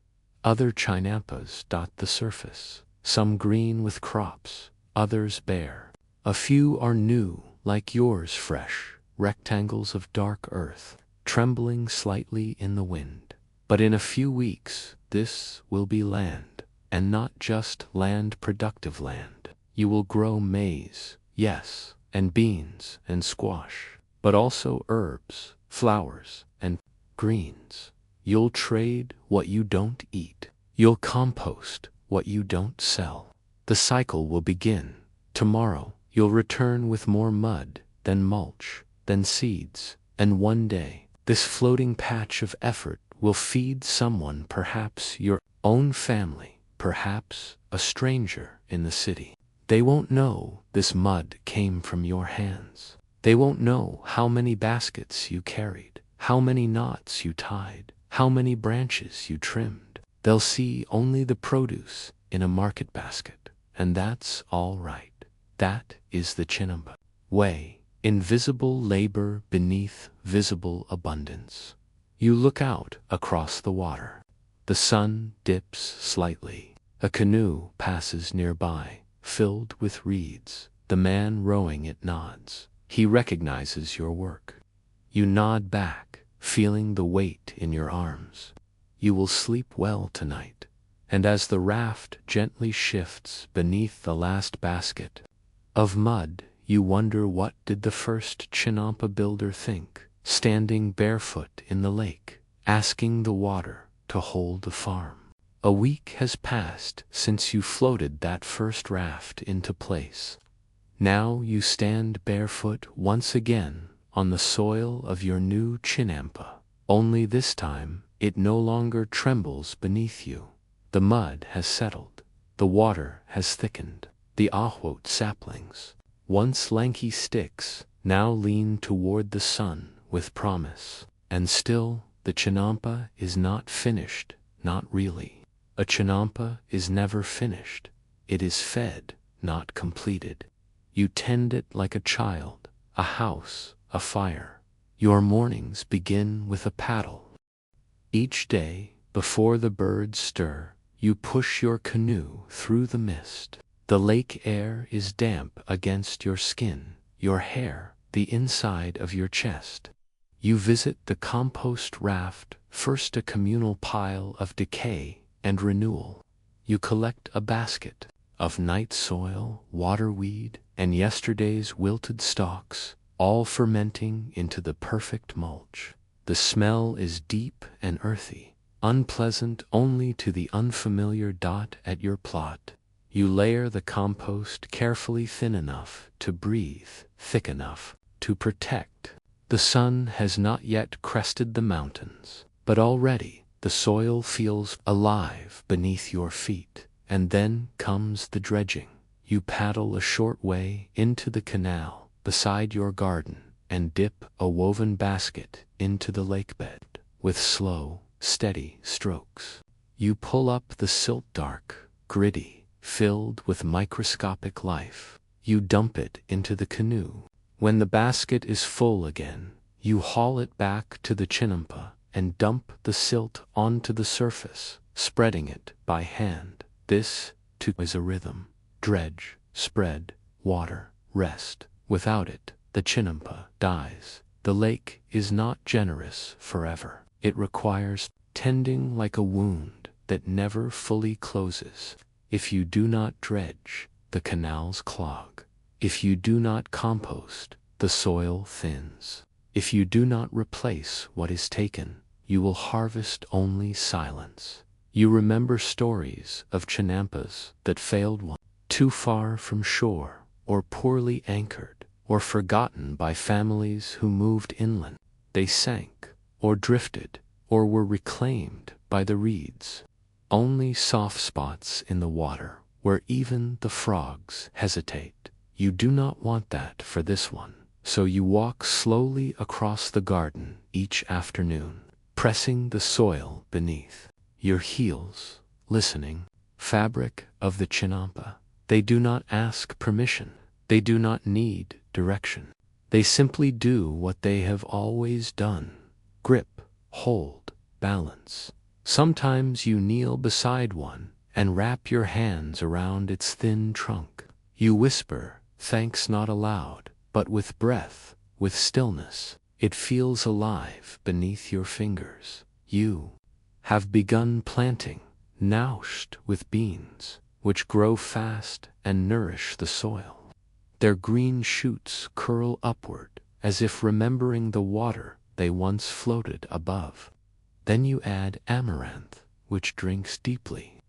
Other Chinampas dot the surface, some green with crops, others bare. A few are new, like yours, fresh, rectangles of dark earth, trembling slightly in the wind. But in a few weeks, this will be land, and not just land, productive land. You will grow maize, yes, and beans and squash, but also herbs, flowers, and greens. You'll trade what you don't eat. You'll compost what you don't sell. The cycle will begin. Tomorrow, you'll return with more mud, then mulch, then seeds, and one day, this floating patch of effort will feed someone, perhaps your own family, perhaps a stranger in the city. They won't know this mud came from your hands. They won't know how many baskets you carried, how many knots you tied, how many branches you trimmed. They'll see only the produce in a market basket, and that's all right. That is the Chinampa way. Invisible labor beneath visible abundance. You look out across the water. The sun dips slightly. A canoe passes nearby, filled with reeds. The man rowing it nods. He recognizes your work. You nod back, feeling the weight in your arms. You will sleep well tonight. And as the raft gently shifts beneath the last basket of mud, you wonder, what did the first Chinampa builder think, standing barefoot in the lake, asking the water to hold the farm? A week has passed since you floated that first raft into place. Now you stand barefoot once again on the soil of your new Chinampa. Only this time, it no longer trembles beneath you. The mud has settled. The water has thickened. The ahwot saplings, once lanky sticks, now lean toward the sun with promise. And still, the Chinampa is not finished, not really. A Chinampa is never finished. It is fed, not completed. You tend it like a child, a house, a fire. Your mornings begin with a paddle. Each day, before the birds stir, you push your canoe through the mist. The lake air is damp against your skin, your hair, the inside of your chest. You visit the compost raft, first a communal pile of decay, and renewal. You collect a basket of night soil, waterweed, and yesterday's wilted stalks, all fermenting into the perfect mulch. The smell is deep and earthy, unpleasant only to the unfamiliar dot at your plot. You layer the compost carefully, thin enough to breathe, thick enough to protect. The sun has not yet crested the mountains, but already the soil feels alive beneath your feet. And then comes the dredging. You paddle a short way into the canal beside your garden and dip a woven basket into the lakebed. With slow, steady strokes, you pull up the silt, dark, gritty, filled with microscopic life. You dump it into the canoe. When the basket is full again, you haul it back to the chinampa and dump the silt onto the surface, spreading it by hand. This, too, is a rhythm. Dredge, spread, water, rest. Without it, the chinampa dies. The lake is not generous forever. It requires tending like a wound that never fully closes. If you do not dredge, the canals clog. If you do not compost, the soil thins. If you do not replace what is taken, you will harvest only silence. You remember stories of chinampas that failed one, too far from shore, or poorly anchored, or forgotten by families who moved inland. They sank, or drifted, or were reclaimed by the reeds. Only soft spots in the water, where even the frogs hesitate. You do not want that for this one, so you walk slowly across the garden each afternoon, pressing the soil beneath your heels, listening. Fabric of the chinampa. They do not ask permission. They do not need direction. They simply do what they have always done. Grip, hold, balance. Sometimes you kneel beside one and wrap your hands around its thin trunk. You whisper, thanks, not aloud, but with breath, with stillness. It feels alive beneath your fingers. You have begun planting, noushed with beans, which grow fast and nourish the soil. Their green shoots curl upward, as if remembering the water they once floated above. Then you add amaranth, which drinks deeply.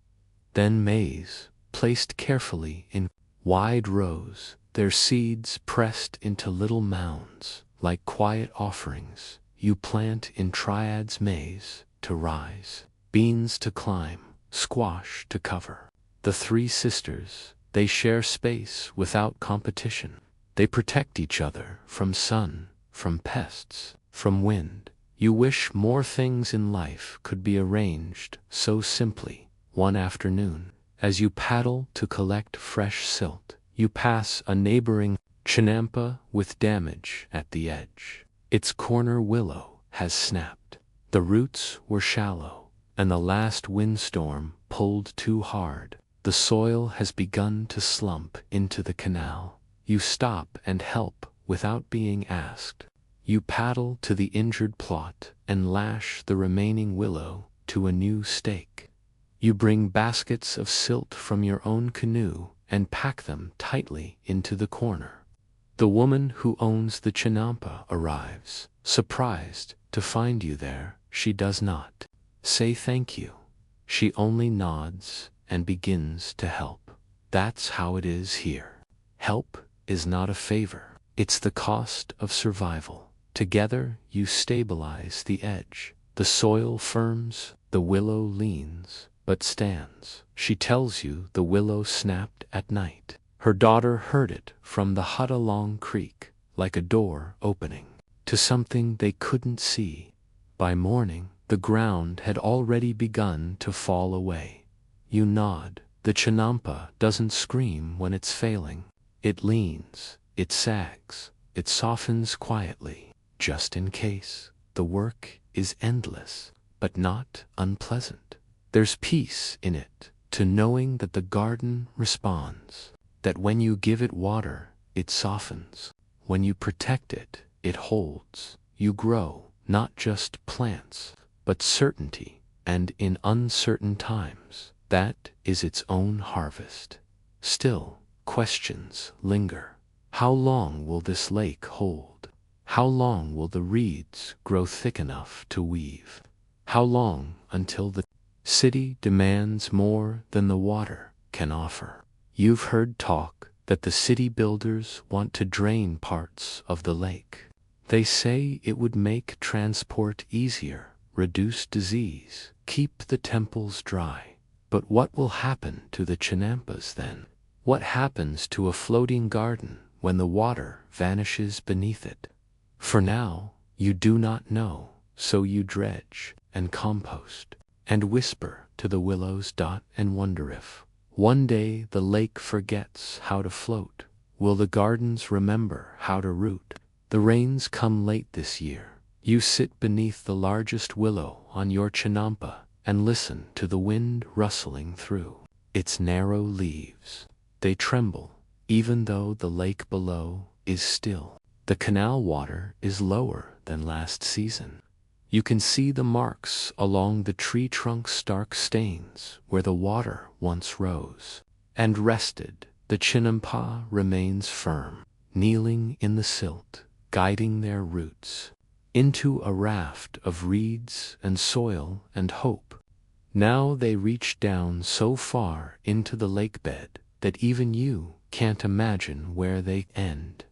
Then maize, placed carefully in wide rows, their seeds pressed into little mounds, like quiet offerings. You plant in triads, maize to rise, beans to climb, squash to cover. The three sisters, they share space without competition. They protect each other from sun, from pests, from wind. You wish more things in life could be arranged so simply. One afternoon, as you paddle to collect fresh silt, you pass a neighboring chinampa with damage at the edge. Its corner willow has snapped. The roots were shallow, and the last windstorm pulled too hard. The soil has begun to slump into the canal. You stop and help without being asked. You paddle to the injured plot and lash the remaining willow to a new stake. You bring baskets of silt from your own canoe and pack them tightly into the corner. The woman who owns the chinampa arrives, surprised to find you there. She does not say thank you. She only nods and begins to help. That's how it is here. Help is not a favor. It's the cost of survival. Together you stabilize the edge. The soil firms, the willow leans, but stands. She tells you the willow snapped at night. Her daughter heard it from the hut along creek, like a door opening to something they couldn't see. By morning, the ground had already begun to fall away. You nod. The chinampa doesn't scream when it's failing. It leans, it sags, it softens quietly, just in case. The work is endless, but not unpleasant. There's peace in it, to knowing that the garden responds, that when you give it water, it softens. When you protect it, it holds. You grow, not just plants, but certainty and in uncertain times, that is its own harvest. Still, questions linger. How long will this lake hold? How long will the reeds grow thick enough to weave? How long until the city demands more than the water can offer? You've heard talk that the city builders want to drain parts of the lake. They say it would make transport easier, reduce disease, keep the temples dry. But what will happen to the chinampas then? What happens to a floating garden when the water vanishes beneath it? For now, you do not know, so you dredge and compost and whisper to the willows. And wonder if one day the lake forgets how to float. Will the gardens remember how to root? The rains come late this year. You sit beneath the largest willow on your chinampa and listen to the wind rustling through its narrow leaves. They tremble, even though the lake below is still. The canal water is lower than last season. You can see the marks along the tree trunk's dark stains where the water once rose and rested. The chinampa remains firm, kneeling in the silt, guiding their roots into a raft of reeds and soil and hope. Now they reach down so far into the lake bed that even you can't imagine where they end.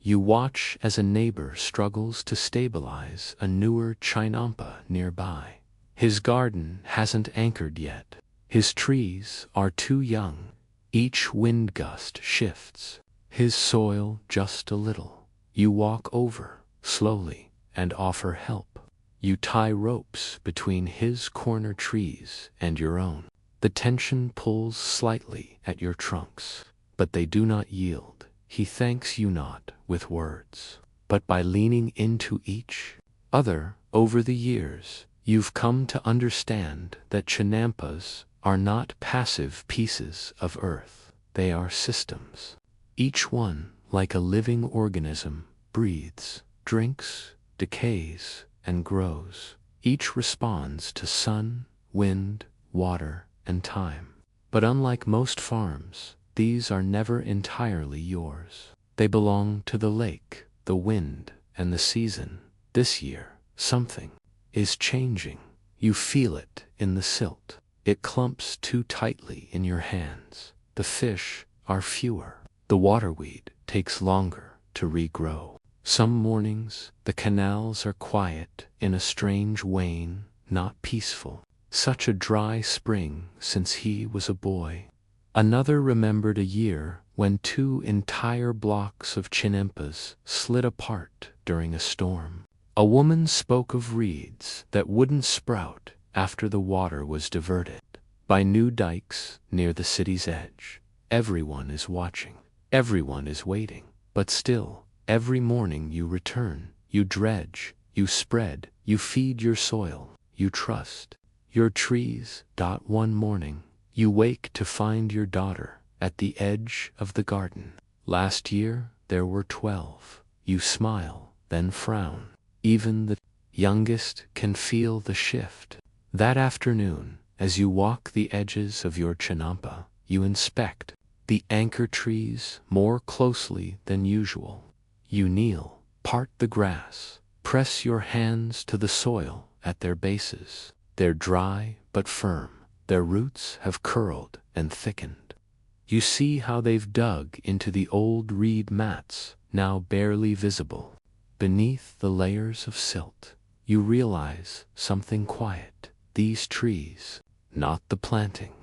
You watch as a neighbor struggles to stabilize a newer chinampa nearby. His garden hasn't anchored yet. His trees are too young. Each wind gust shifts his soil just a little. You walk over, slowly, and offer help. You tie ropes between his corner trees and your own. The tension pulls slightly at your trunks, but they do not yield. He thanks you not with words, but by leaning into each other. Over the years, you've come to understand that chinampas are not passive pieces of earth. They are systems. Each one, like a living organism, breathes, drinks, decays, and grows. Each responds to sun, wind, water, and time. But unlike most farms, these are never entirely yours. They belong to the lake, the wind, and the season. This year, something is changing. You feel it in the silt. It clumps too tightly in your hands. The fish are fewer. The waterweed takes longer to regrow. Some mornings, the canals are quiet in a strange wane, not peaceful. Such a dry spring since he was a boy. Another remembered a year when 2 entire blocks of chinampas slid apart during a storm. A woman spoke of reeds that wouldn't sprout after the water was diverted by new dikes near the city's edge. Everyone is watching. Everyone is waiting. But still, every morning you return, you dredge, you spread, you feed your soil, you trust your trees. One morning, you wake to find your daughter at the edge of the garden. Last year, there were 12. You smile, then frown. Even the youngest can feel the shift. That afternoon, as you walk the edges of your chinampa, you inspect the anchor trees more closely than usual. You kneel, part the grass, press your hands to the soil at their bases. They're dry but firm. Their roots have curled and thickened. You see how they've dug into the old reed mats, now barely visible. Beneath the layers of silt, you realize something quiet. These trees, not the planting,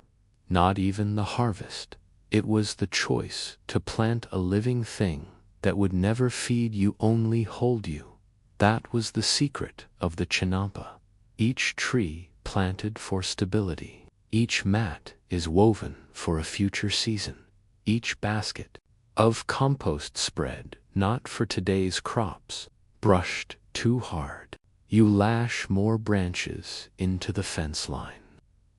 not even the harvest. It was the choice to plant a living thing that would never feed you, only hold you. That was the secret of the chinampa. Each tree planted for stability. Each mat is woven for a future season. Each basket of compost spread not for today's crops, brushed too hard. You lash more branches into the fence line.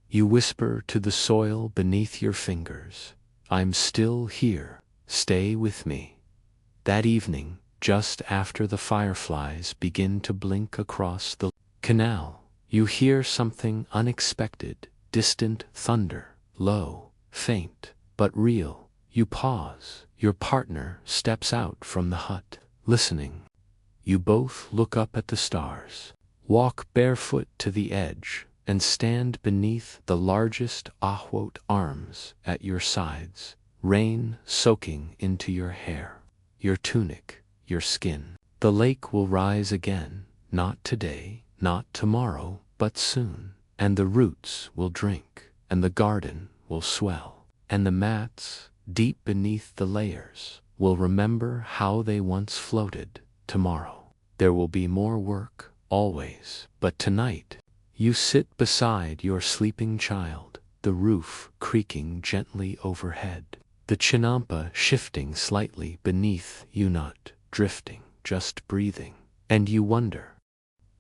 You whisper to the soil beneath your fingers, "I'm still here, stay with me." That evening, just after the fireflies begin to blink across the canal, You hear something unexpected, distant thunder, low, faint, but real. You pause. Your partner steps out from the hut, listening. You both look up at the stars, walk barefoot to the edge, and stand beneath the largest ahwot arms at your sides, rain soaking into your hair, your tunic, your skin. The lake will rise again, not today, not tomorrow, but soon, and the roots will drink, and the garden will swell, and the mats, deep beneath the layers, will remember how they once floated. Tomorrow, there will be more work, always, but tonight, you sit beside your sleeping child, the roof creaking gently overhead, the chinampa shifting slightly beneath you, not drifting, just breathing, and you wonder.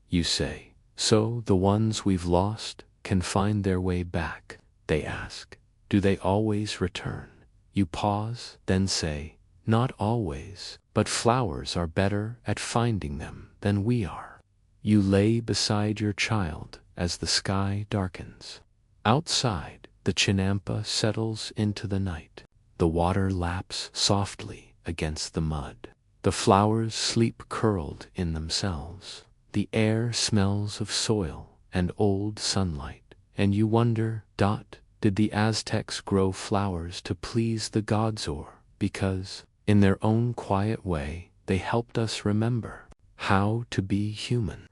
You say, "So the ones we've lost can find their way back?" They ask. "Do they always return?" You pause, then say, "Not always, but flowers are better at finding them than we are." You lay beside your child as the sky darkens. Outside, the chinampa settles into the night. The water laps softly against the mud. The flowers sleep curled in themselves. The air smells of soil and old sunlight, and you wonder, did the Aztecs grow flowers to please the gods, or because, in their own quiet way, they helped us remember how to be human?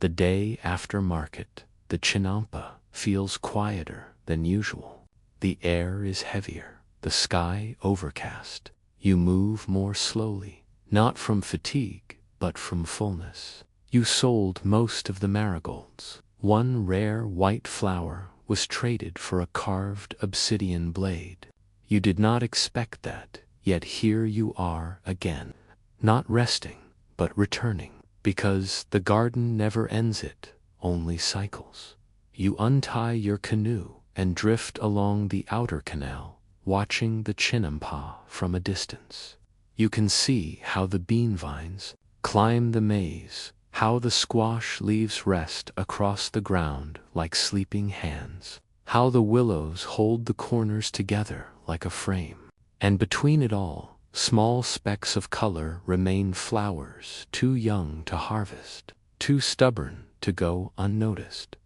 The day after market, the chinampa feels quieter than usual. The air is heavier, the sky overcast. You move more slowly, not from fatigue, but from fullness. You sold most of the marigolds. One rare white flower was traded for a carved obsidian blade. You did not expect that, yet here you are again. Not resting, but returning, because the garden never ends, it only cycles. You untie your canoe and drift along the outer canal, watching the chinampa from a distance. You can see how the bean vines climb the maze, how the squash leaves rest across the ground like sleeping hands, how the willows hold the corners together like a frame. And between it all, small specks of color remain, flowers too young to harvest, too stubborn to go unnoticed.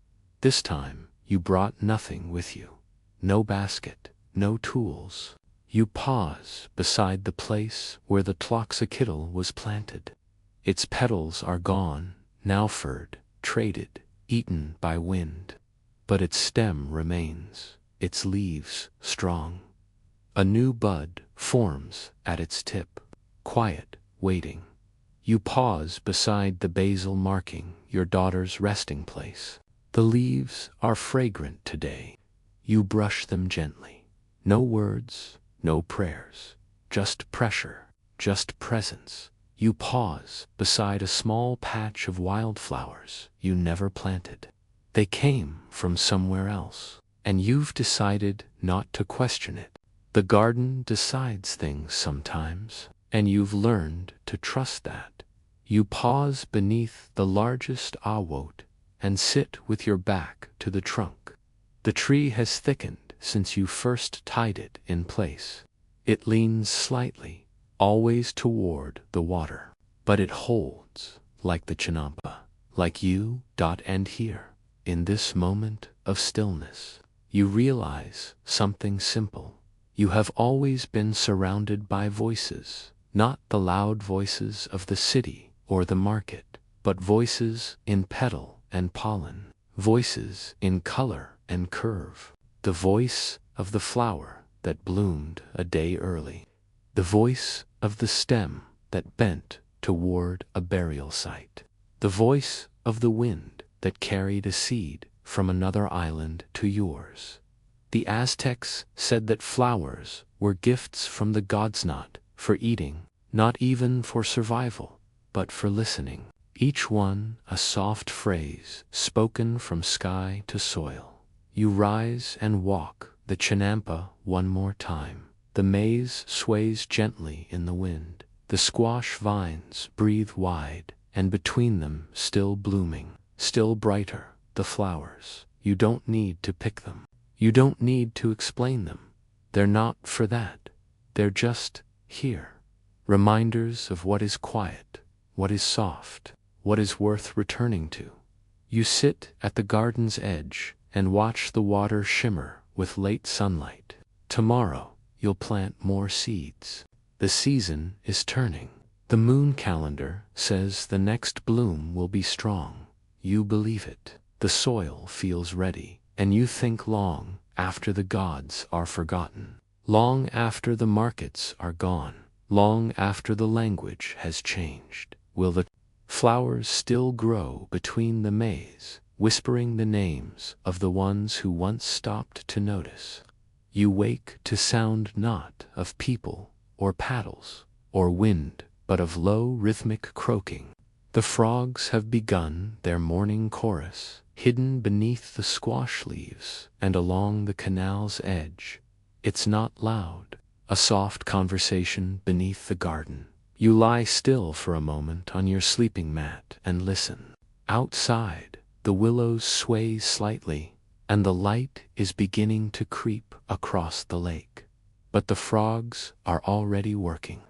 This time, you brought nothing with you. No basket, no tools. You pause beside the place where the tloxacitl was planted. Its petals are gone, now furred, traded, eaten by wind. But its stem remains, its leaves strong. A new bud forms at its tip, quiet, waiting. You pause beside the basil marking your daughter's resting place. The leaves are fragrant today. You brush them gently. No words, no prayers, just pressure, just presence. You pause beside a small patch of wildflowers you never planted. They came from somewhere else, and you've decided not to question it. The garden decides things sometimes, and you've learned to trust that. You pause beneath the largest ahwot and sit with your back to the trunk. The tree has thickened since you first tied it in place. It leans slightly, always toward the water, but it holds, like the chinampa, like you. And here, in this moment of stillness, you realize something simple. You have always been surrounded by voices, not the loud voices of the city or the market, but voices in petal and pollen, voices in color and curve, the voice of the flower that bloomed a day early, the voice of the stem that bent toward a burial site, the voice of the wind that carried a seed from another island to yours. The Aztecs said that flowers were gifts from the gods, not for eating, not even for survival, but for listening. Each one a soft phrase spoken from sky to soil. You rise and walk the chinampa one more time. The maize sways gently in the wind. The squash vines breathe wide, and between them, still blooming, still brighter, the flowers. You don't need to pick them. You don't need to explain them. They're not for that. They're just here. Reminders of what is quiet, what is soft, what is worth returning to. You sit at the garden's edge and watch the water shimmer with late sunlight. Tomorrow, you'll plant more seeds. The season is turning. The moon calendar says the next bloom will be strong. You believe it. The soil feels ready, and you think long after the gods are forgotten, long after the markets are gone, long after the language has changed. Will the flowers still grow between the maize, whispering the names of the ones who once stopped to notice? You wake to sound not of people or paddles or wind, but of low rhythmic croaking. The frogs have begun their morning chorus, hidden beneath the squash leaves and along the canal's edge. It's not loud, a soft conversation beneath the garden. You lie still for a moment on your sleeping mat and listen. Outside, the willows sway slightly, and the light is beginning to creep across the lake. But the frogs are already working,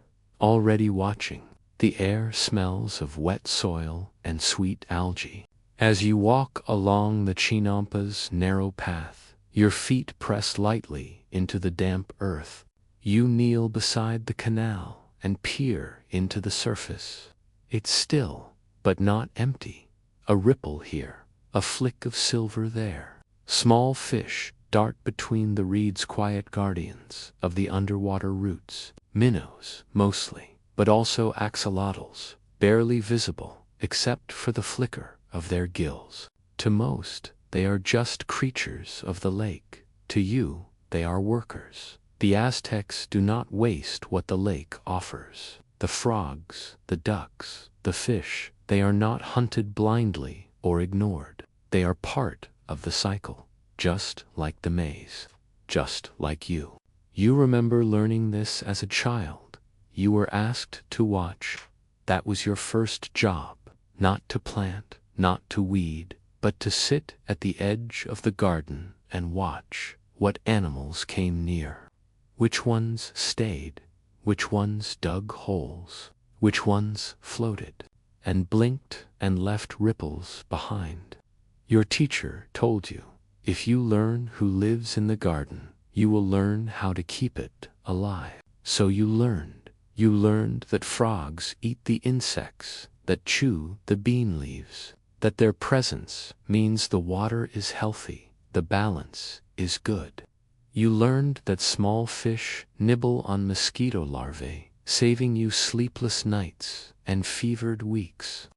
already watching. The air smells of wet soil and sweet algae. As you walk along the Chinampa's narrow path, your feet press lightly into the damp earth. You kneel beside the canal and peer into the surface. It's still, but not empty. A ripple here, a flick of silver there. Small fish dart between the reeds, quiet guardians of the underwater roots. Minnows, mostly, but also axolotls, barely visible except for the flicker of their gills. To most, they are just creatures of the lake. To you, they are workers. The Aztecs do not waste what the lake offers. The frogs, the ducks, the fish, they are not hunted blindly or ignored. They are part of the cycle, just like the maize, just like you. You remember learning this as a child. You were asked to watch. That was your first job, not to plant, not to weed, but to sit at the edge of the garden and watch what animals came near. Which ones stayed, which ones dug holes, which ones floated and blinked and left ripples behind. Your teacher told you, if you learn who lives in the garden, you will learn how to keep it alive. So you learned. You learned that frogs eat the insects that chew the bean leaves, that their presence means the water is healthy, the balance is good. You learned that small fish nibble on mosquito larvae, saving you sleepless nights and fevered weeks.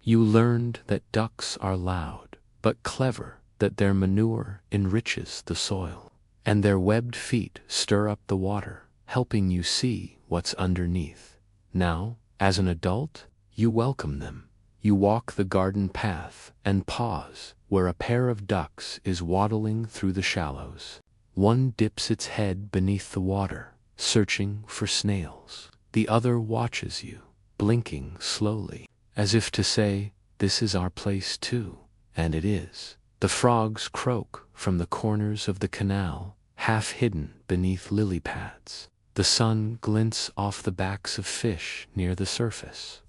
You learned that ducks are loud, but clever, that their manure enriches the soil, and their webbed feet stir up the water, helping you see what's underneath. Now, as an adult, you welcome them. You walk the garden path and pause where a pair of ducks is waddling through the shallows. One dips its head beneath the water, searching for snails. The other watches you, blinking slowly, as if to say, this is our place too. And it is. The frogs croak from the corners of the canal, half hidden beneath lily pads. The sun glints off the backs of fish near the surface.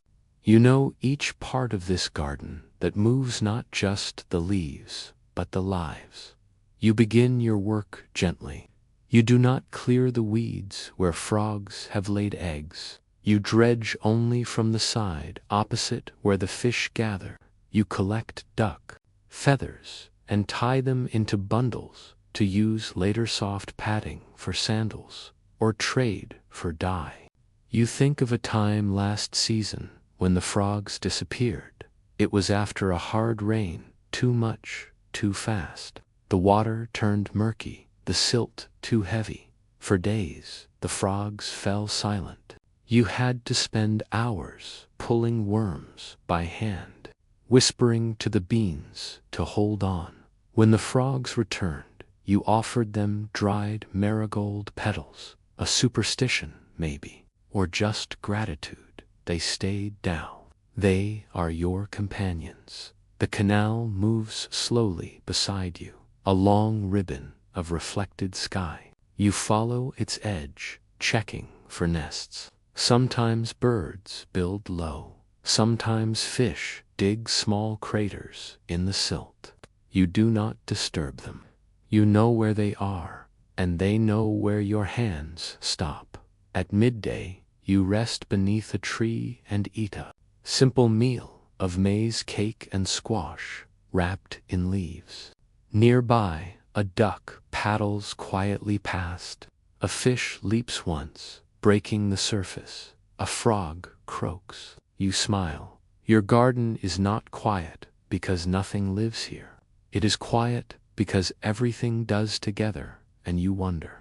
You know each part of this garden that moves not just the leaves, but the lives. You begin your work gently. You do not clear the weeds where frogs have laid eggs. You dredge only from the side opposite where the fish gather. You collect duck feathers and tie them into bundles to use later, soft padding for sandals or trade for dye. You think of a time last season when the frogs disappeared. It was after a hard rain, too much, too fast. The water turned murky, the silt too heavy. For days, the frogs fell silent. You had to spend hours pulling worms by hand, whispering to the beans to hold on. When the frogs returned, you offered them dried marigold petals, a superstition maybe, or just gratitude. They stayed down. They are your companions. The canal moves slowly beside you, a long ribbon of reflected sky. You follow its edge, checking for nests. Sometimes birds build low. Sometimes fish dig small craters in the silt. You do not disturb them. You know where they are, and they know where your hands stop. At midday, you rest beneath a tree and eat a simple meal of maize cake and squash wrapped in leaves. Nearby, a duck paddles quietly past. A fish leaps once, breaking the surface. A frog croaks. You smile. Your garden is not quiet because nothing lives here. It is quiet because everything does together, and you wonder,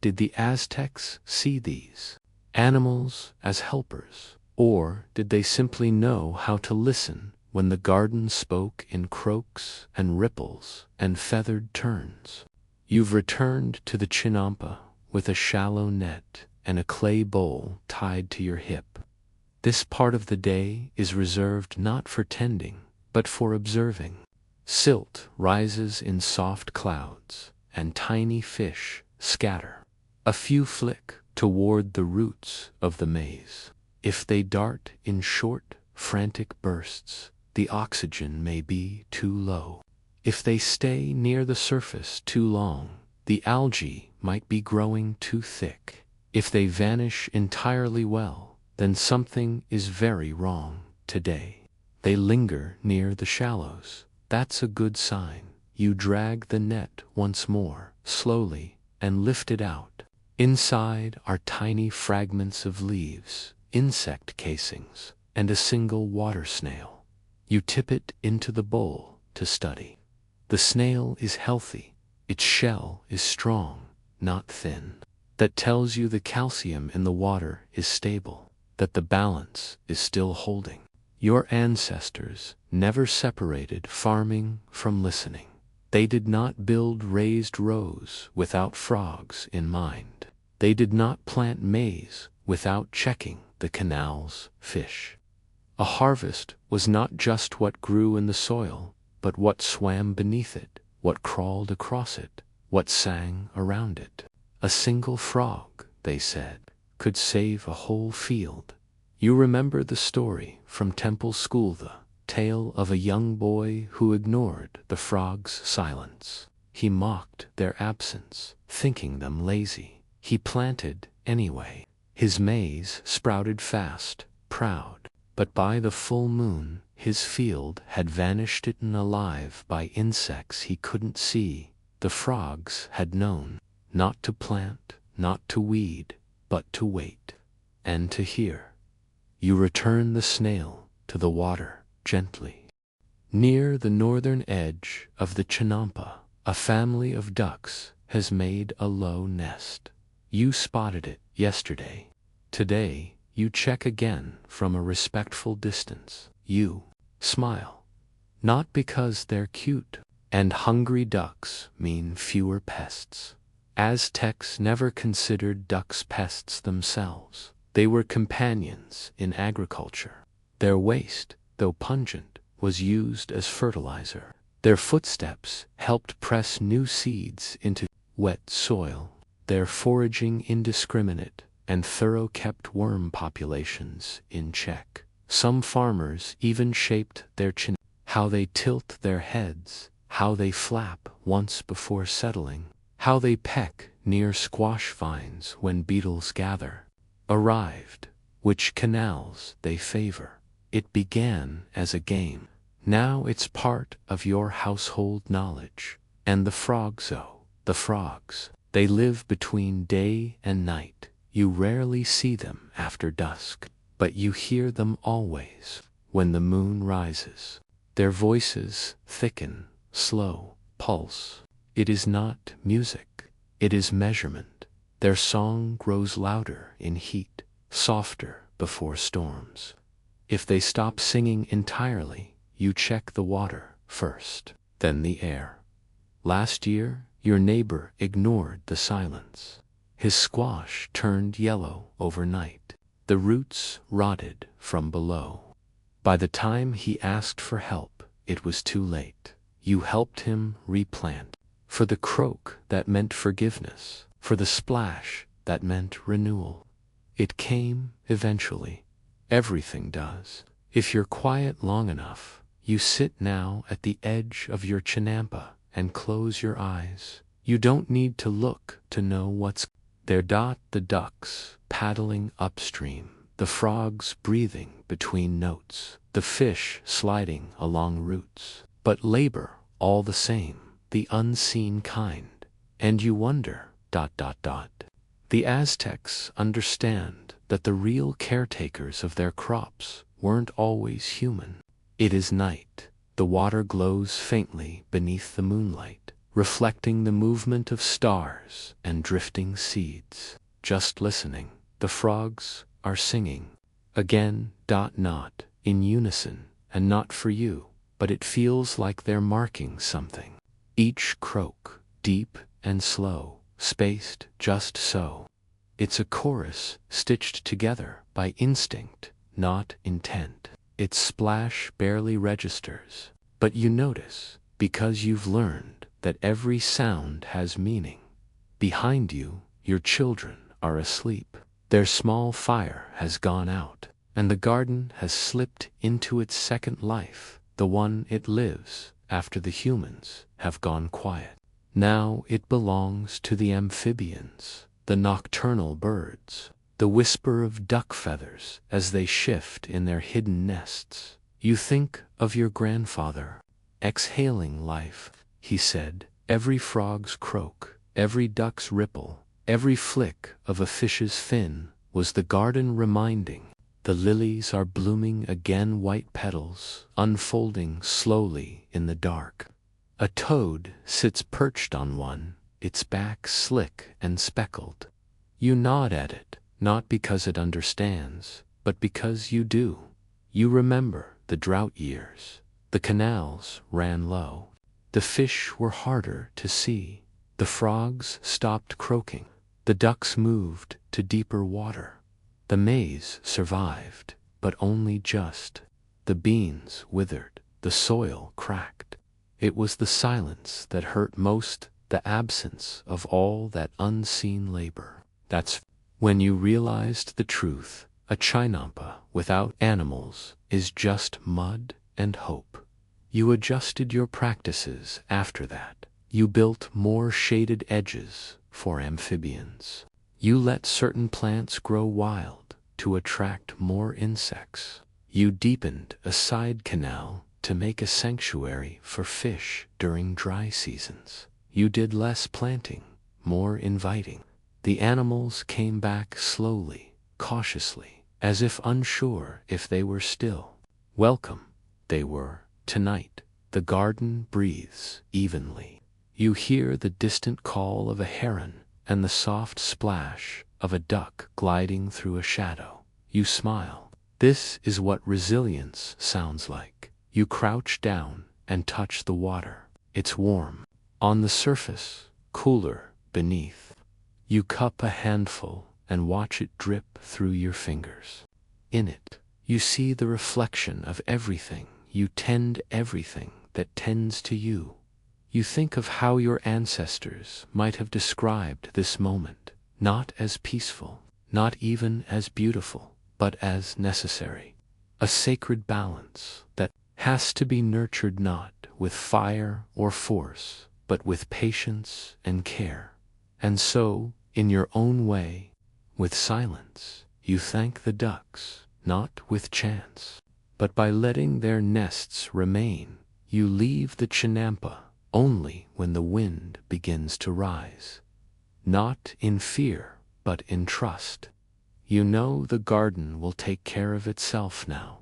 did the Aztecs see these animals as helpers, or did they simply know how to listen when the garden spoke in croaks and ripples and feathered turns? You've returned to the Chinampa with a shallow net and a clay bowl tied to your hip. This part of the day is reserved not for tending, but for observing. Silt rises in soft clouds, and tiny fish scatter. A few flick toward the roots of the maize. If they dart in short, frantic bursts, the oxygen may be too low. If they stay near the surface too long, the algae might be growing too thick. If they vanish entirely well, then something is very wrong today. They linger near the shallows. That's a good sign. You drag the net once more, slowly, and lift it out. Inside are tiny fragments of leaves, insect casings, and a single water snail. You tip it into the bowl to study. The snail is healthy. Its shell is strong, not thin. That tells you the calcium in the water is stable, that the balance is still holding. Your ancestors never separated farming from listening. They did not build raised rows without frogs in mind. They did not plant maize without checking the canal's fish. A harvest was not just what grew in the soil, but what swam beneath it, what crawled across it, what sang around it. A single frog, they said, could save a whole field. You remember the story from temple school, the tale of a young boy who ignored the frogs' silence. He mocked their absence, thinking them lazy. He planted anyway. His maize sprouted fast, proud, but by the full moon, his field had vanished eaten alive by insects he couldn't see. The frogs had known not to plant, not to weed, but to wait and to hear. You return the snail to the water gently. Near the northern edge of the Chinampa, a family of ducks has made a low nest. You spotted it yesterday. Today, you check again from a respectful distance. You smile. Not because they're cute, and hungry ducks mean fewer pests. Aztecs never considered ducks pests themselves. They were companions in agriculture. Their waste, though pungent, was used as fertilizer. Their footsteps helped press new seeds into wet soil. Their foraging indiscriminate and thorough kept worm populations in check. Some farmers even shaped their chin, how they tilt their heads, how they flap once before settling, how they peck near squash vines when beetles gather. Arrived, which canals they favor. It began as a game. Now it's part of your household knowledge. And the frogs, they live between day and night. You rarely see them after dusk, but you hear them always when the moon rises. Their voices thicken, slow, pulse. It is not music, it is measurement. Their song grows louder in heat, softer before storms. If they stop singing entirely, you check the water first, then the air. Last year, your neighbor ignored the silence. His squash turned yellow overnight. The roots rotted from below. By the time he asked for help, it was too late. You helped him replant. For the croak that meant forgiveness, for the splash that meant renewal. It came eventually. Everything does. If you're quiet long enough, you sit now at the edge of your chinampa and close your eyes. You don't need to look to know what's there. The ducks paddling upstream, the frogs breathing between notes, the fish sliding along roots. But labor, all the same, the unseen kind. And you wonder, ... The Aztecs understand that the real caretakers of their crops weren't always human. It is night. The water glows faintly beneath the moonlight, reflecting the movement of stars and drifting seeds. Just listening, the frogs are singing. Again, ... not in unison, and not for you, but it feels like they're marking something. Each croak, deep and slow, spaced just so. It's a chorus stitched together by instinct, not intent. Its splash barely registers, but you notice, because you've learned that every sound has meaning. Behind you, your children are asleep. Their small fire has gone out, and the garden has slipped into its second life, the one it lives after the humans have gone quiet. Now it belongs to the amphibians, the nocturnal birds, the whisper of duck feathers as they shift in their hidden nests. You think of your grandfather, exhaling life, he said, every frog's croak, every duck's ripple, every flick of a fish's fin was the garden reminding. The lilies are blooming again, white petals unfolding slowly in the dark. A toad sits perched on one, its back slick and speckled. You nod at it, not because it understands, but because you do. You remember the drought years. The canals ran low. The fish were harder to see. The frogs stopped croaking. The ducks moved to deeper water. The maize survived, but only just. The beans withered. The soil cracked. It was the silence that hurt most, the absence of all that unseen labor. That's when you realized the truth. A chinampa without animals is just mud and hope. You adjusted your practices after that. You built more shaded edges for amphibians. You let certain plants grow wild to attract more insects. You deepened a side canal to make a sanctuary for fish during dry seasons. You did less planting, more inviting. The animals came back slowly, cautiously, as if unsure if they were still welcome. They were. Tonight, the garden breathes evenly. You hear the distant call of a heron and the soft splash of a duck gliding through a shadow. You smile. This is what resilience sounds like. You crouch down and touch the water. It's warm on the surface, cooler beneath. You cup a handful and watch it drip through your fingers. In it, you see the reflection of everything. You tend everything that tends to you. You think of how your ancestors might have described this moment, not as peaceful, not even as beautiful, but as necessary. A sacred balance that has to be nurtured not with fire or force, but with patience and care. And so, in your own way, with silence, you thank the ducks, not with chants, but by letting their nests remain. You leave the chinampa only when the wind begins to rise. Not in fear, but in trust. You know the garden will take care of itself now.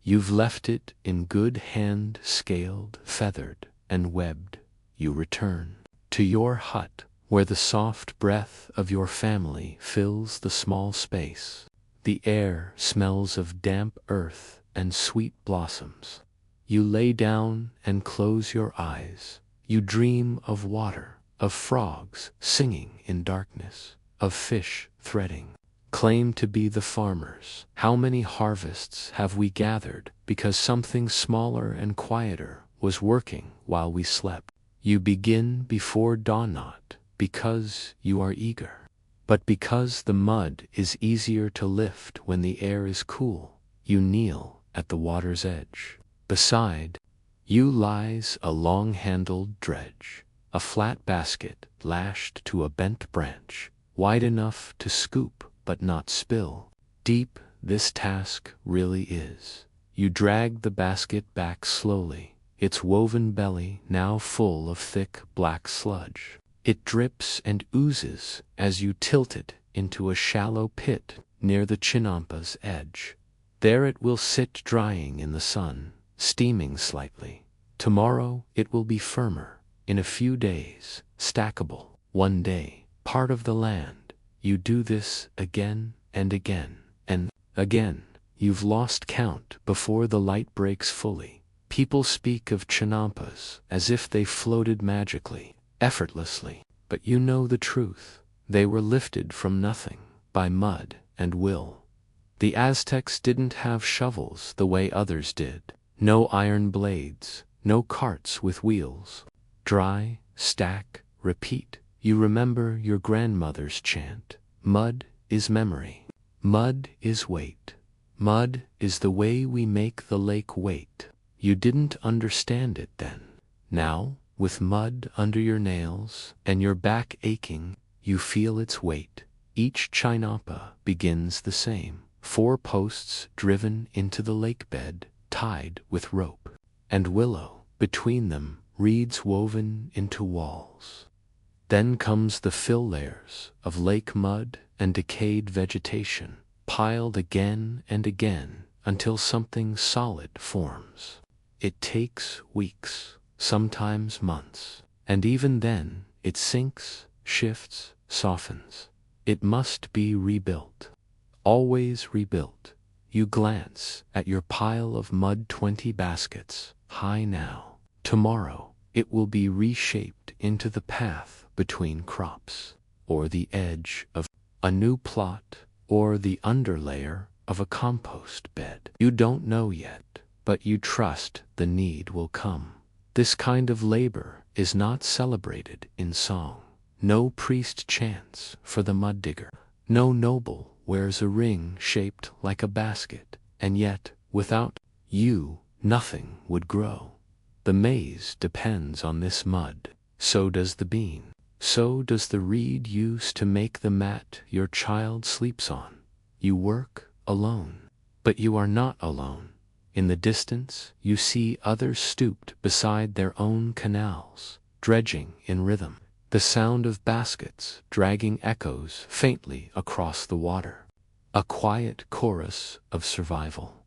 You've left it in good hand, scaled, feathered, and webbed. You return to your hut, where the soft breath of your family fills the small space. The air smells of damp earth and sweet blossoms. You lay down and close your eyes. You dream of water, of frogs singing in darkness, of fish threading claim to be the farmers. How many harvests have we gathered because something smaller and quieter was working while we slept? You begin before dawn, not because you are eager, but because the mud is easier to lift when the air is cool. You kneel at the water's edge. Beside you lies a long-handled dredge, a flat basket lashed to a bent branch, wide enough to scoop but not spill. Deep this task really is. You drag the basket back slowly, its woven belly now full of thick black sludge. It drips and oozes as you tilt it into a shallow pit near the chinampa's edge. There it will sit drying in the sun, steaming slightly. Tomorrow it will be firmer. In a few days, stackable. One day, part of the land. You do this again and again and again. You've lost count before the light breaks fully. People speak of chinampas as if they floated magically, effortlessly. But you know the truth. They were lifted from nothing, by mud and will. The Aztecs didn't have shovels the way others did. No iron blades, no carts with wheels. Dry, stack, repeat. You remember your grandmother's chant. Mud is memory. Mud is weight. Mud is the way we make the lake wait. You didn't understand it then. Now, with mud under your nails and your back aching, you feel its weight. Each chinampa begins the same. 4 posts driven into the lake bed, tied with rope, and willow between them, reeds woven into walls. Then comes the fill layers of lake mud and decayed vegetation, piled again and again until something solid forms. It takes weeks, sometimes months, and even then it sinks, shifts, softens. It must be rebuilt. Always rebuilt. You glance at your pile of mud, 20 baskets, high now. Tomorrow it will be reshaped into the path between crops, or the edge of a new plot, or the underlayer of a compost bed. You don't know yet, but you trust the need will come. This kind of labor is not celebrated in song. No priest chants for the mud digger. No noble wears a ring shaped like a basket, and yet, without you, nothing would grow. The maize depends on this mud. So does the bean. So does the reed used to make the mat your child sleeps on. You work alone, but you are not alone. In the distance, you see others stooped beside their own canals, dredging in rhythm. The sound of baskets dragging echoes faintly across the water. A quiet chorus of survival.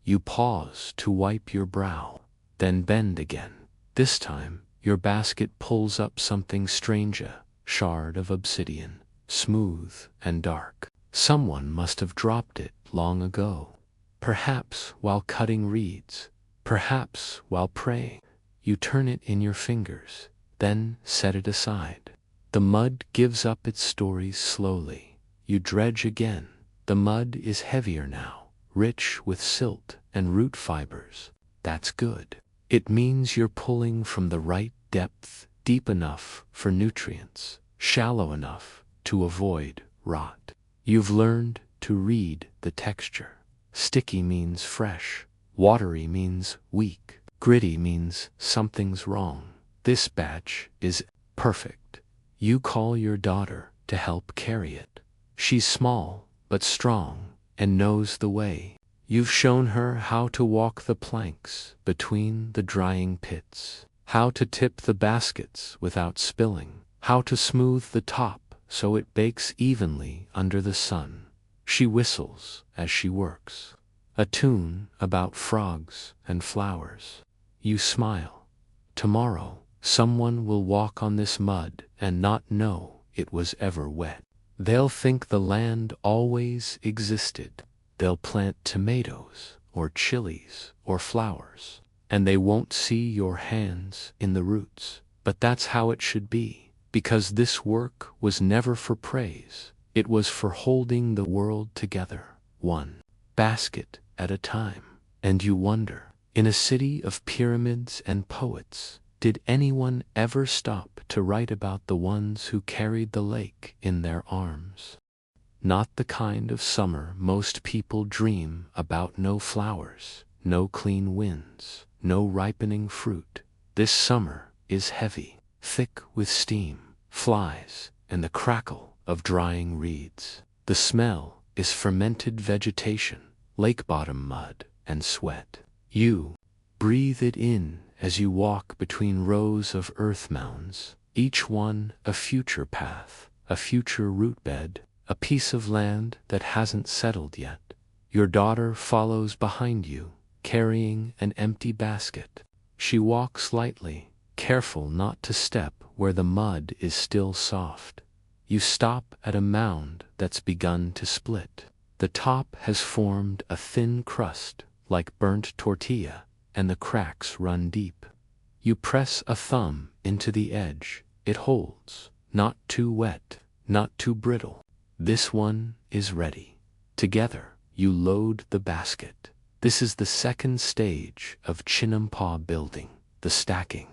You pause to wipe your brow, then bend again. This time, your basket pulls up something strange, a shard of obsidian, smooth and dark. Someone must have dropped it long ago. Perhaps while cutting reeds, perhaps while praying. You turn it in your fingers, then set it aside. The mud gives up its stories slowly. You dredge again. The mud is heavier now, rich with silt and root fibers. That's good. It means you're pulling from the right depth, deep enough for nutrients, shallow enough to avoid rot. You've learned to read the texture. Sticky means fresh. Watery means weak. Gritty means something's wrong. This batch is perfect. You call your daughter to help carry it. She's small, but strong, and knows the way. You've shown her how to walk the planks between the drying pits, how to tip the baskets without spilling, how to smooth the top so it bakes evenly under the sun. She whistles as she works, a tune about frogs and flowers. You smile. Tomorrow, someone will walk on this mud and not know it was ever wet. They'll think the land always existed. They'll plant tomatoes or chilies or flowers, and they won't see your hands in the roots. But that's how it should be, because this work was never for praise. It was for holding the world together, one basket at a time. And you wonder, in a city of pyramids and poets, did anyone ever stop to write about the ones who carried the lake in their arms? Not the kind of summer most people dream about. No flowers, no clean winds, no ripening fruit. This summer is heavy, thick with steam, flies, and the crackle of drying reeds. The smell is fermented vegetation, lake bottom mud, and sweat. You breathe it in as you walk between rows of earth mounds, each one a future path, a future root bed, a piece of land that hasn't settled yet. Your daughter follows behind you, carrying an empty basket. She walks lightly, careful not to step where the mud is still soft. You stop at a mound that's begun to split. The top has formed a thin crust, like burnt tortilla, and the cracks run deep. You press a thumb into the edge. It holds, not too wet, not too brittle. This one is ready. Together, you load the basket. This is the second stage of Chinampa building, the stacking.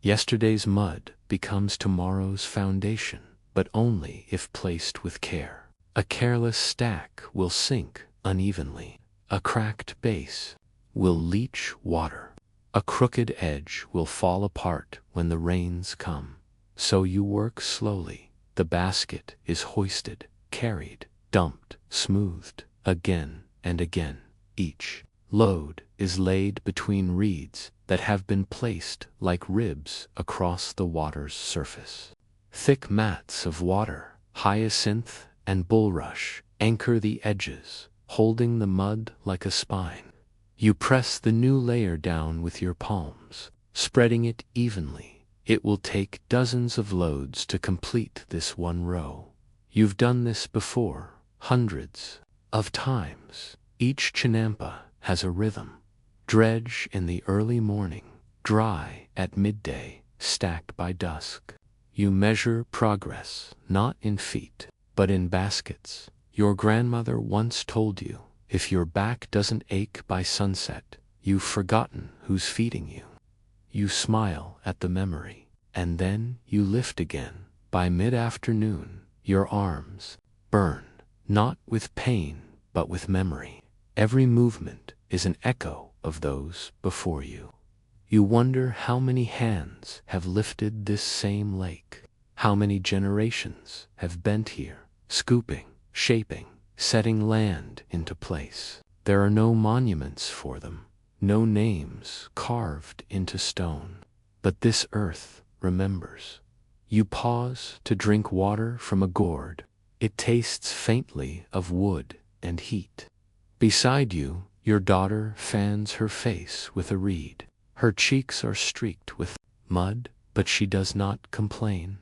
Yesterday's mud becomes tomorrow's foundation, but only if placed with care. A careless stack will sink unevenly. A cracked base will leach water. A crooked edge will fall apart when the rains come. So you work slowly. The basket is hoisted, carried, dumped, smoothed, again and again. Each load is laid between reeds that have been placed like ribs across the water's surface. Thick mats of water, hyacinth and bulrush, anchor the edges, holding the mud like a spine. You press the new layer down with your palms, spreading it evenly. It will take dozens of loads to complete this one row. You've done this before, hundreds of times. Each chinampa has a rhythm. Dredge in the early morning, dry at midday, stacked by dusk. You measure progress, not in feet, but in baskets. Your grandmother once told you, if your back doesn't ache by sunset, you've forgotten who's feeding you. You smile at the memory, and then you lift again. By mid-afternoon, your arms burn, not with pain, but with memory. Every movement is an echo of those before you. You wonder how many hands have lifted this same lake, how many generations have bent here, scooping, shaping, setting land into place. There are no monuments for them, no names carved into stone. But this earth remembers. You pause to drink water from a gourd. It tastes faintly of wood and heat. Beside you, your daughter fans her face with a reed. Her cheeks are streaked with mud, but she does not complain.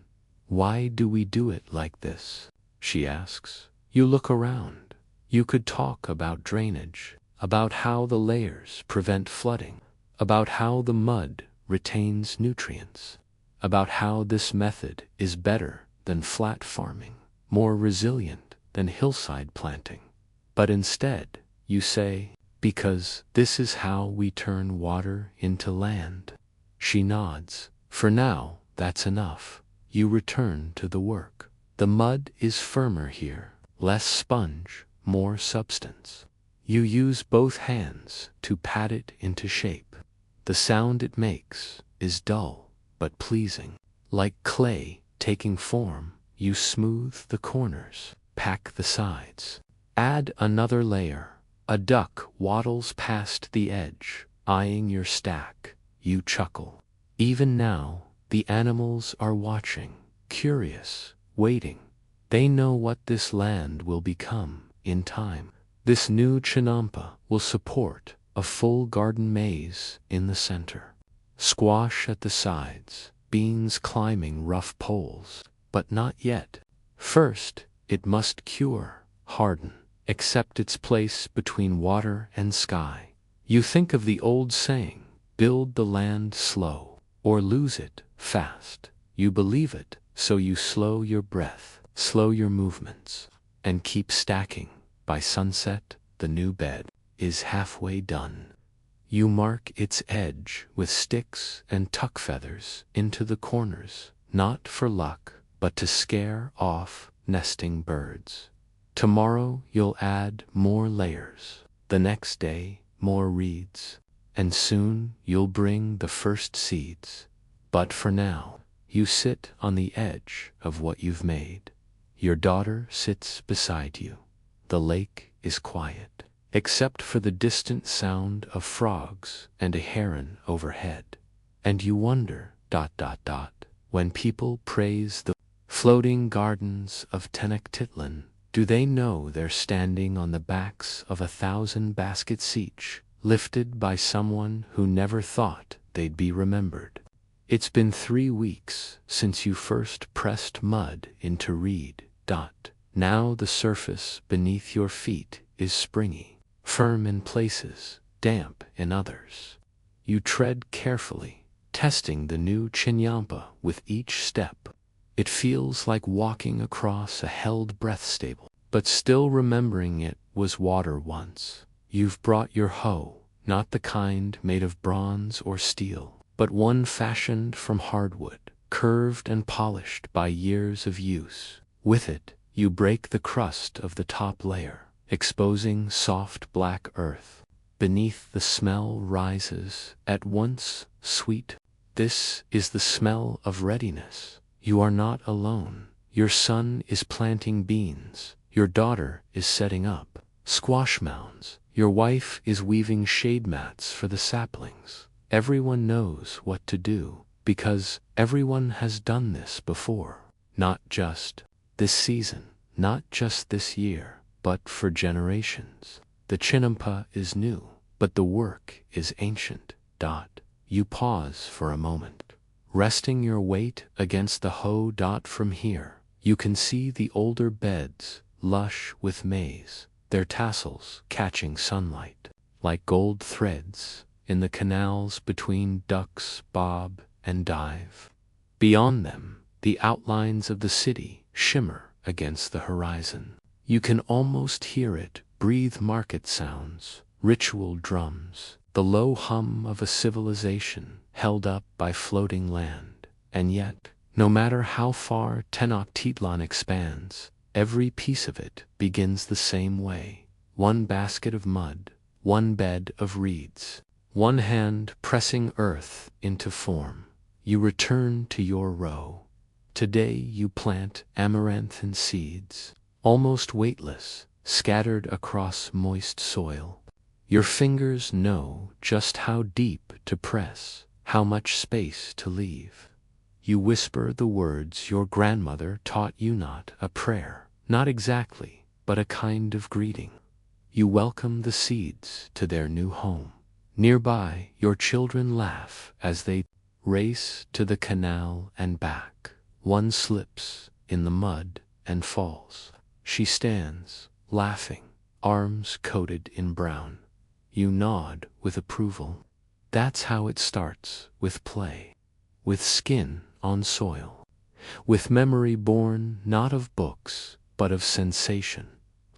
Why do we do it like this? She asks. You look around. You could talk about drainage, about how the layers prevent flooding, about how the mud retains nutrients, about how this method is better than flat farming, more resilient than hillside planting. But instead, you say, because this is how we turn water into land. She nods. For now, that's enough. You return to the work. The mud is firmer here, less sponge, more substance. You use both hands to pat it into shape. The sound it makes is dull, but pleasing. Like clay taking form, you smooth the corners, pack the sides. Add another layer. A duck waddles past the edge, eyeing your stack. You chuckle. Even now, the animals are watching, curious, waiting. They know what this land will become in time. This new chinampa will support a full garden maze in the center. Squash at the sides, beans climbing rough poles, but not yet. First, it must cure, harden, accept its place between water and sky. You think of the old saying, build the land slow, or lose it fast. You believe it, so you slow your breath, slow your movements. and keep stacking. By sunset, the new bed is halfway done. You mark its edge with sticks and tuck feathers into the corners, not for luck, but to scare off nesting birds. Tomorrow you'll add more layers, the next day more reeds, and soon you'll bring the first seeds. But for now, you sit on the edge of what you've made. Your daughter sits beside you. The lake is quiet, except for the distant sound of frogs and a heron overhead. And you wonder, when people praise the floating gardens of Tenochtitlan, do they know they're standing on the backs of 1,000 baskets each, lifted by someone who never thought they'd be remembered? It's been 3 weeks since you first pressed mud into reed. Now the surface beneath your feet is springy, firm in places, damp in others. You tread carefully, testing the new chinyampa with each step. It feels like walking across a held breath stable, but still remembering it was water once. You've brought your hoe, not the kind made of bronze or steel, but one fashioned from hardwood, curved and polished by years of use. With it, you break the crust of the top layer, exposing soft black earth. Beneath, the smell rises, at once sweet. This is the smell of readiness. You are not alone. Your son is planting beans. Your daughter is setting up squash mounds. Your wife is weaving shade mats for the saplings. Everyone knows what to do, because everyone has done this before. Not just this season, not just this year, but for generations. The chinampa is new, but the work is ancient. You pause for a moment, resting your weight against the hoe. From here, you can see the older beds, lush with maize, their tassels catching sunlight, like gold threads in the canals between ducks bob and dive. Beyond them, the outlines of the city shimmer against the horizon. You can almost hear it breathe market sounds, ritual drums, the low hum of a civilization held up by floating land. And yet, no matter how far Tenochtitlan expands, every piece of it begins the same way. One basket of mud, one bed of reeds, one hand pressing earth into form. You return to your row. Today you plant amaranthine seeds, almost weightless, scattered across moist soil. Your fingers know just how deep to press, how much space to leave. You whisper the words your grandmother taught you, not a prayer, not exactly, but a kind of greeting. You welcome the seeds to their new home. Nearby, your children laugh as they race to the canal and back. One slips in the mud and falls. She stands, laughing, arms coated in brown. You nod with approval. That's how it starts, with play, with skin on soil, with memory born not of books, but of sensation.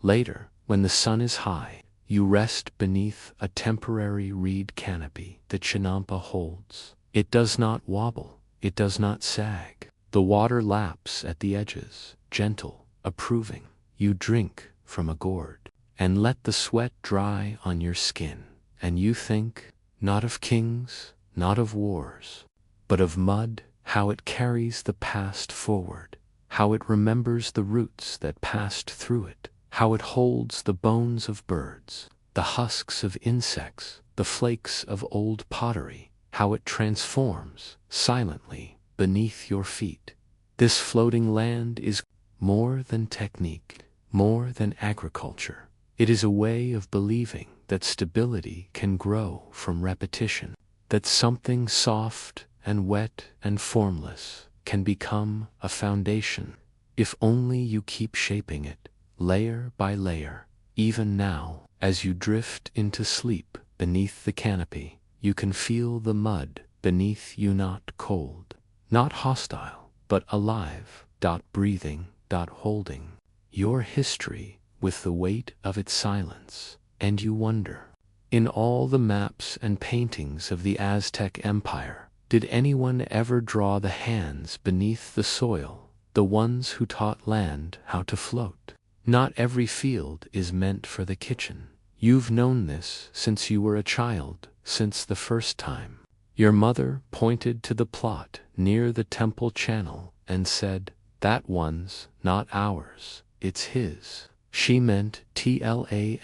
Later, when the sun is high, you rest beneath a temporary reed canopy the chinampa holds. It does not wobble, it does not sag. The water laps at the edges, gentle, approving. You drink from a gourd, and let the sweat dry on your skin. And you think, not of kings, not of wars, but of mud, how it carries the past forward, how it remembers the roots that passed through it, how it holds the bones of birds, the husks of insects, the flakes of old pottery, how it transforms, silently, beneath your feet. This floating land is more than technique, more than agriculture. It is a way of believing that stability can grow from repetition, that something soft and wet and formless can become a foundation, if only you keep shaping it, layer by layer. Even now, as you drift into sleep beneath the canopy, you can feel the mud beneath you, not cold, not hostile, but alive, breathing, holding. your history with the weight of its silence, and you wonder. In all the maps and paintings of the Aztec Empire, did anyone ever draw the hands beneath the soil, the ones who taught land how to float? Not every field is meant for the kitchen. You've known this since you were a child, since the first time your mother pointed to the plot near the temple channel and said, "That one's not ours, it's his." She meant Tlaloc,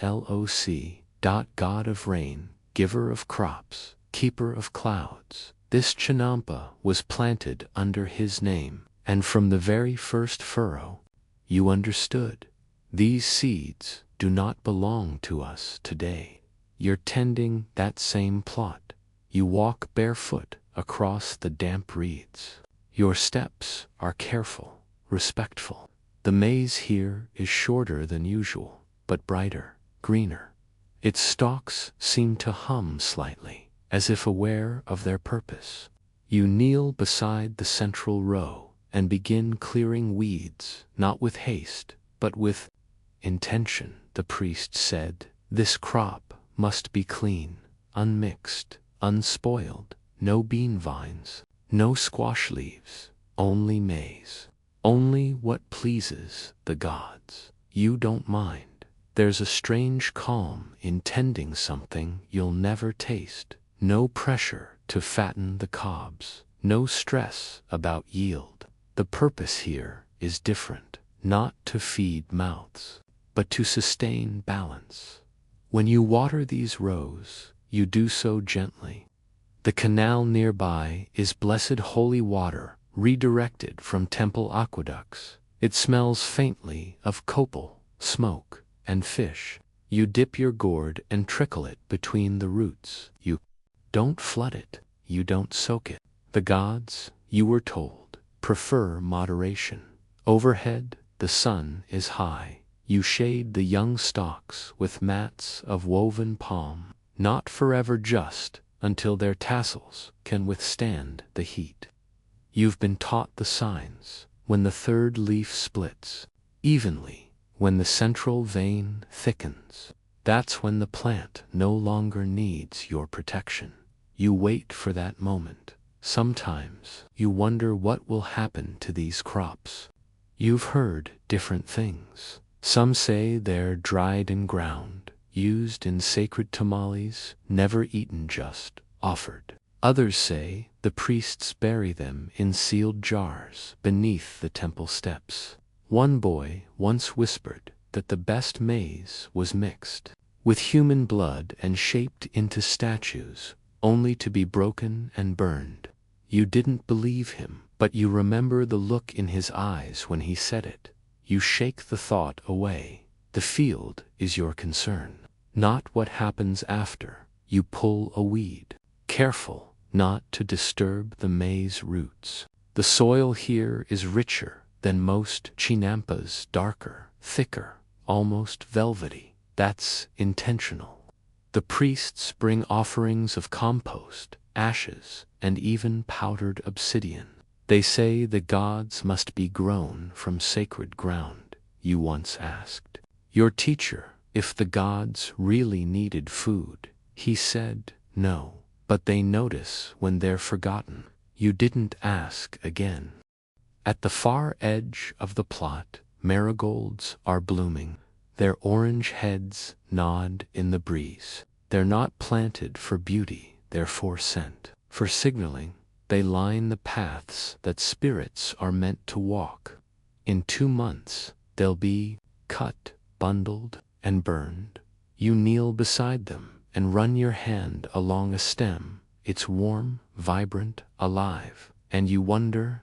God of rain, giver of crops, keeper of clouds. This chinampa was planted under his name, and from the very first furrow, you understood. These seeds do not belong to us today. You're tending that same plot. You walk barefoot across the damp reeds. Your steps are careful, respectful. The maize here is shorter than usual, but brighter, greener. Its stalks seem to hum slightly, as if aware of their purpose. You kneel beside the central row and begin clearing weeds, not with haste, but with intention. The priest said, "This crop must be clean, unmixed, unspoiled, no bean vines, no squash leaves, only maize, only what pleases the gods. You don't mind. There's a strange calm in tending something you'll never taste. No pressure to fatten the cobs, no stress about yield. The purpose here is different, not to feed mouths, but to sustain balance. When you water these rows, you do so gently. The canal nearby is blessed holy water redirected from temple aqueducts. It smells faintly of copal, smoke, and fish. You dip your gourd and trickle it between the roots. You don't flood it, you don't soak it. The gods, you were told, prefer moderation. Overhead, the sun is high. You shade the young stalks with mats of woven palm, not forever, just until their tassels can withstand the heat. You've been taught the signs. When the third leaf splits evenly, when the central vein thickens, that's when the plant no longer needs your protection. You wait for that moment. Sometimes you wonder what will happen to these crops. You've heard different things. Some say they're dried and ground, used in sacred tamales, never eaten, just offered. Others say the priests bury them in sealed jars beneath the temple steps. One boy once whispered that the best maize was mixed with human blood and shaped into statues, only to be broken and burned. You didn't believe him, but you remember the look in his eyes when he said it. You shake the thought away. The field is your concern, not what happens after. You pull a weed, careful not to disturb the maize roots. The soil here is richer than most chinampas, darker, thicker, almost velvety. That's intentional. The priests bring offerings of compost, ashes, and even powdered obsidian. They say the gods must be grown from sacred ground. You once asked your teacher if the gods really needed food. He said no, but they notice when they're forgotten. You didn't ask again. At the far edge of the plot, marigolds are blooming. Their orange heads nod in the breeze. They're not planted for beauty, they're for scent, for signaling. They line the paths that spirits are meant to walk. In 2 months, they'll be cut, bundled, and burned. You kneel beside them and run your hand along a stem. It's warm, vibrant, alive, and you wonder,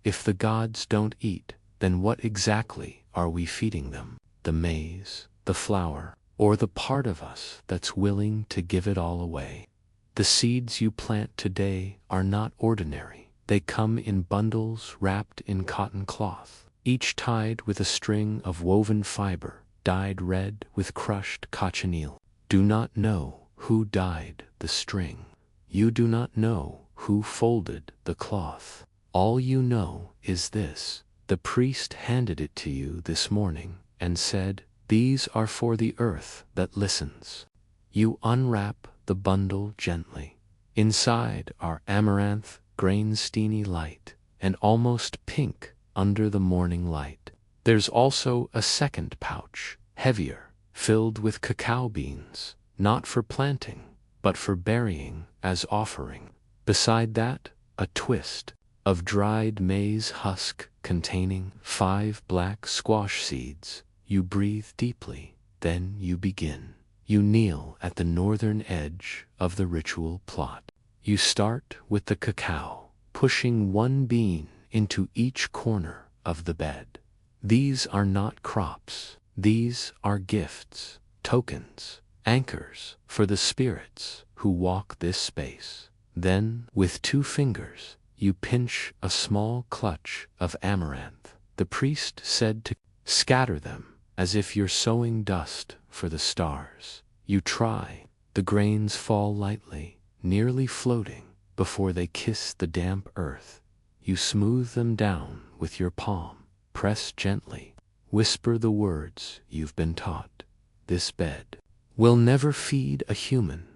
if the gods don't eat, then what exactly are we feeding them? The maize, the flour, or the part of us that's willing to give it all away? The seeds you plant today are not ordinary. They come in bundles wrapped in cotton cloth, each tied with a string of woven fiber, dyed red with crushed cochineal. Do not know who dyed the string. You do not know who folded the cloth. All you know is this: The priest handed it to you this morning and said, "These are for the earth that listens." You unwrap the bundle gently. Inside are amaranth, grain-steeny light, and almost pink under the morning light. There's also a second pouch, heavier, filled with cacao beans, not for planting, but for burying as offering. Beside that, a twist of dried maize husk containing 5 black squash seeds. You breathe deeply, then you begin. You kneel at the northern edge of the ritual plot. You start with the cacao, pushing 1 bean into each corner of the bed. These are not crops. These are gifts, tokens, anchors for the spirits who walk this space. Then, with 2 fingers, you pinch a small clutch of amaranth. The priest said to scatter them as if you're sowing dust for the stars. You try. The grains fall lightly, nearly floating, before they kiss the damp earth. You smooth them down with your palm, press gently, whisper the words you've been taught. This bed will never feed a human,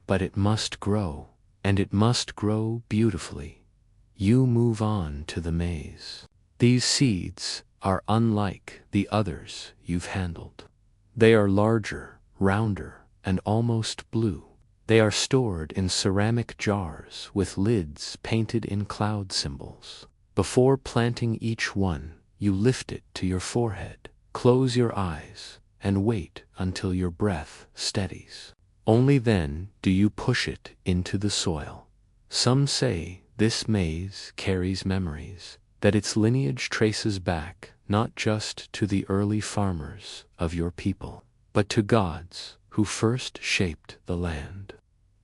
but it must grow, and it must grow beautifully. You move on to the maize. These seeds are unlike the others you've handled. They are larger, rounder, and almost blue. They are stored in ceramic jars with lids painted in cloud symbols. Before planting each one, you lift it to your forehead, close your eyes, and wait until your breath steadies. Only then do you push it into the soil. Some say this maize carries memories, that its lineage traces back not just to the early farmers of your people, but to gods who first shaped the land.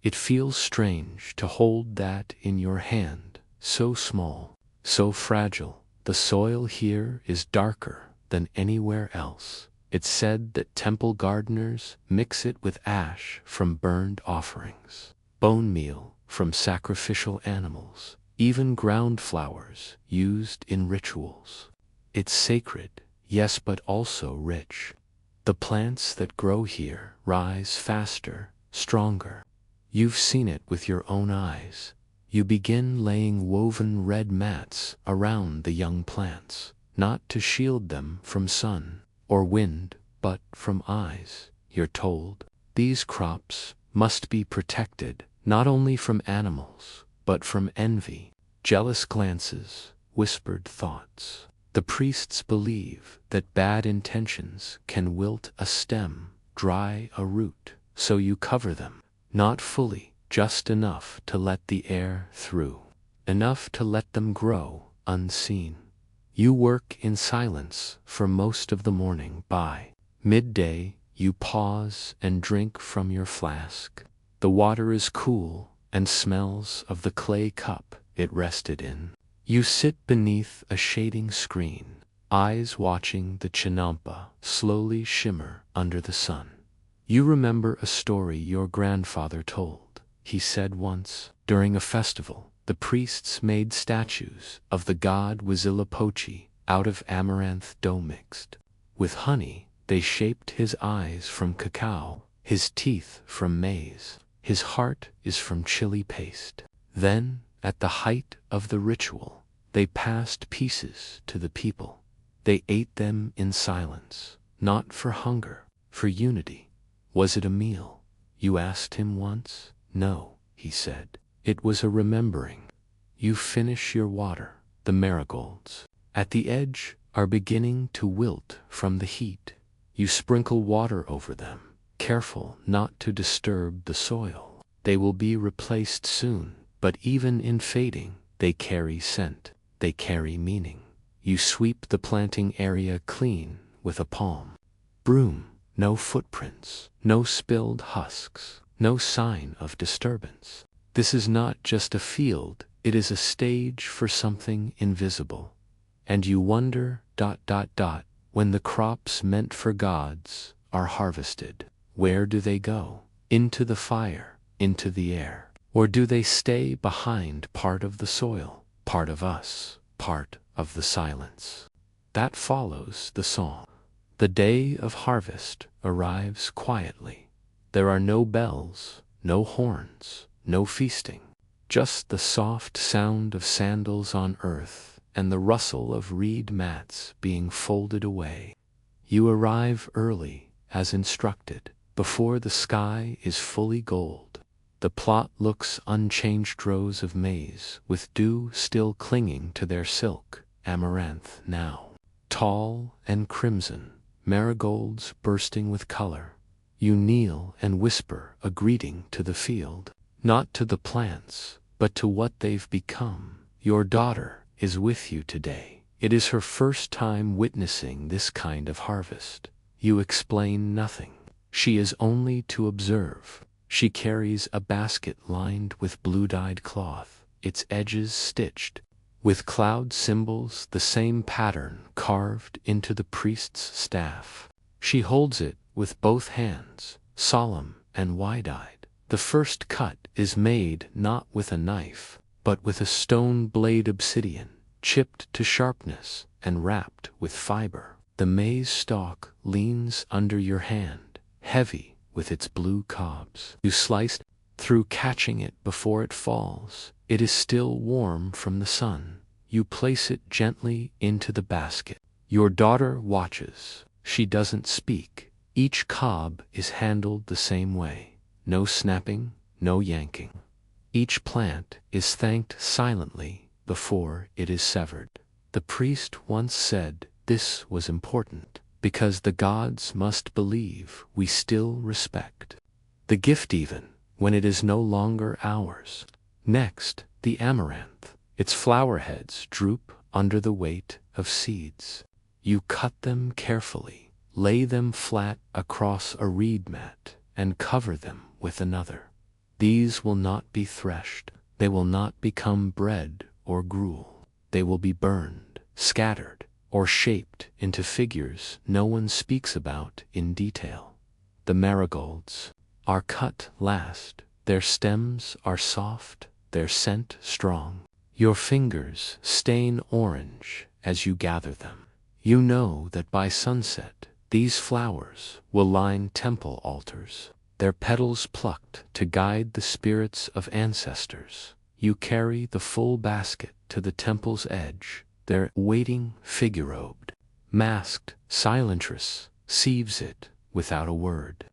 It feels strange to hold that in your hand, so small, so fragile. The soil here is darker than anywhere else. It's said that temple gardeners mix it with ash from burned offerings, bone meal from sacrificial animals, even ground flowers used in rituals. It's sacred, yes, but also rich. The plants that grow here rise faster, stronger. You've seen it with your own eyes. You begin laying woven red mats around the young plants, not to shield them from sun or wind, but from eyes. You're told these crops must be protected not only from animals, but from envy, jealous glances, whispered thoughts. The priests believe that bad intentions can wilt a stem, dry a root, so you cover them, not fully, just enough to let the air through, enough to let them grow unseen. You work in silence for most of the morning. By midday, you pause and drink from your flask. The water is cool and smells of the clay cup it rested in. You sit beneath a shading screen, eyes watching the chinampa slowly shimmer under the sun. You remember a story your grandfather told. He said once, during a festival, the priests made statues of the god Huitzilopochtli out of amaranth dough mixed with honey. They shaped his eyes from cacao, his teeth from maize, his heart is from chili paste. Then, at the height of the ritual, they passed pieces to the people. They ate them in silence, not for hunger, for unity. Was it a meal? You asked him once. No, he said. It was a remembering. You finish your water. The marigolds at the edge are beginning to wilt from the heat. You sprinkle water over them, careful not to disturb the soil. They will be replaced soon, but even in fading, they carry scent. They carry meaning. You sweep the planting area clean with a palm broom. No footprints, no spilled husks, no sign of disturbance. This is not just a field, it is a stage for something invisible. And you wonder, when the crops meant for gods are harvested, where do they go? Into the fire, into the air? Or do they stay behind, part of the soil, part of us, part of the silence? that follows the song. The day of harvest arrives quietly. There are no bells, no horns, no feasting, just the soft sound of sandals on earth and the rustle of reed mats being folded away. You arrive early, as instructed, before the sky is fully gold. The plot looks unchanged, rows of maize, with dew still clinging to their silk, amaranth now, tall and crimson, marigolds bursting with color. You kneel and whisper a greeting to the field, not to the plants, but to what they've become. Your daughter is with you today. It is her first time witnessing this kind of harvest. You explain nothing. She is only to observe. She carries a basket lined with blue-dyed cloth, its edges stitched with cloud symbols, the same pattern carved into the priest's staff. She holds it with both hands, solemn and wide-eyed. The first cut is made not with a knife, but with a stone blade, obsidian, chipped to sharpness and wrapped with fiber. The maize stalk leans under your hand, heavy with its blue cobs. You slice through, catching it before it falls. It is still warm from the sun. You place it gently into the basket. Your daughter watches. She doesn't speak. Each cob is handled the same way. No snapping, no yanking. Each plant is thanked silently before it is severed. The priest once said this was important, because the gods must believe we still respect the gift even when it is no longer ours. Next, the amaranth. Its flower heads droop under the weight of seeds. You cut them carefully, lay them flat across a reed mat, and cover them with another. These will not be threshed. They will not become bread or gruel. They will be burned, scattered, or shaped into figures no one speaks about in detail. The marigolds are cut last. Their stems are soft, their scent strong. Your fingers stain orange as you gather them. You know that by sunset these flowers will line temple altars, their petals plucked to guide the spirits of ancestors. You carry the full basket to the temple's edge. Their waiting figure-robed, masked silentress sieves it without a word.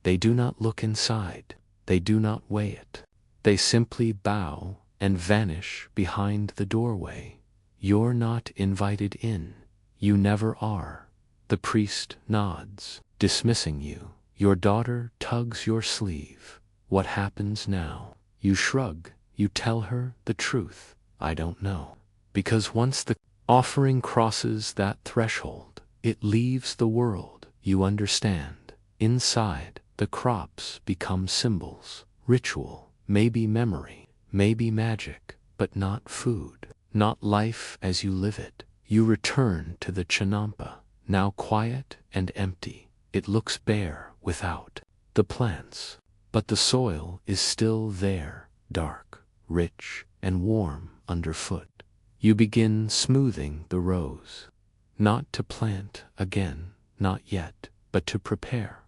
They do not look inside. They do not weigh it. They simply bow and vanish behind the doorway. You're not invited in. You never are. The priest nods, dismissing you. Your daughter tugs your sleeve. What happens now? You shrug. You tell her the truth. I don't know. Because once the offering crosses that threshold, it leaves the world. You understand. Inside, the crops become symbols, ritual, maybe memory, maybe magic, but not food, not life as you live it. You return to the Chinampa, now quiet and empty. It looks bare without the plants, but the soil is still there, dark, rich, and warm underfoot. You begin smoothing the rows, not to plant again, not yet, but to prepare,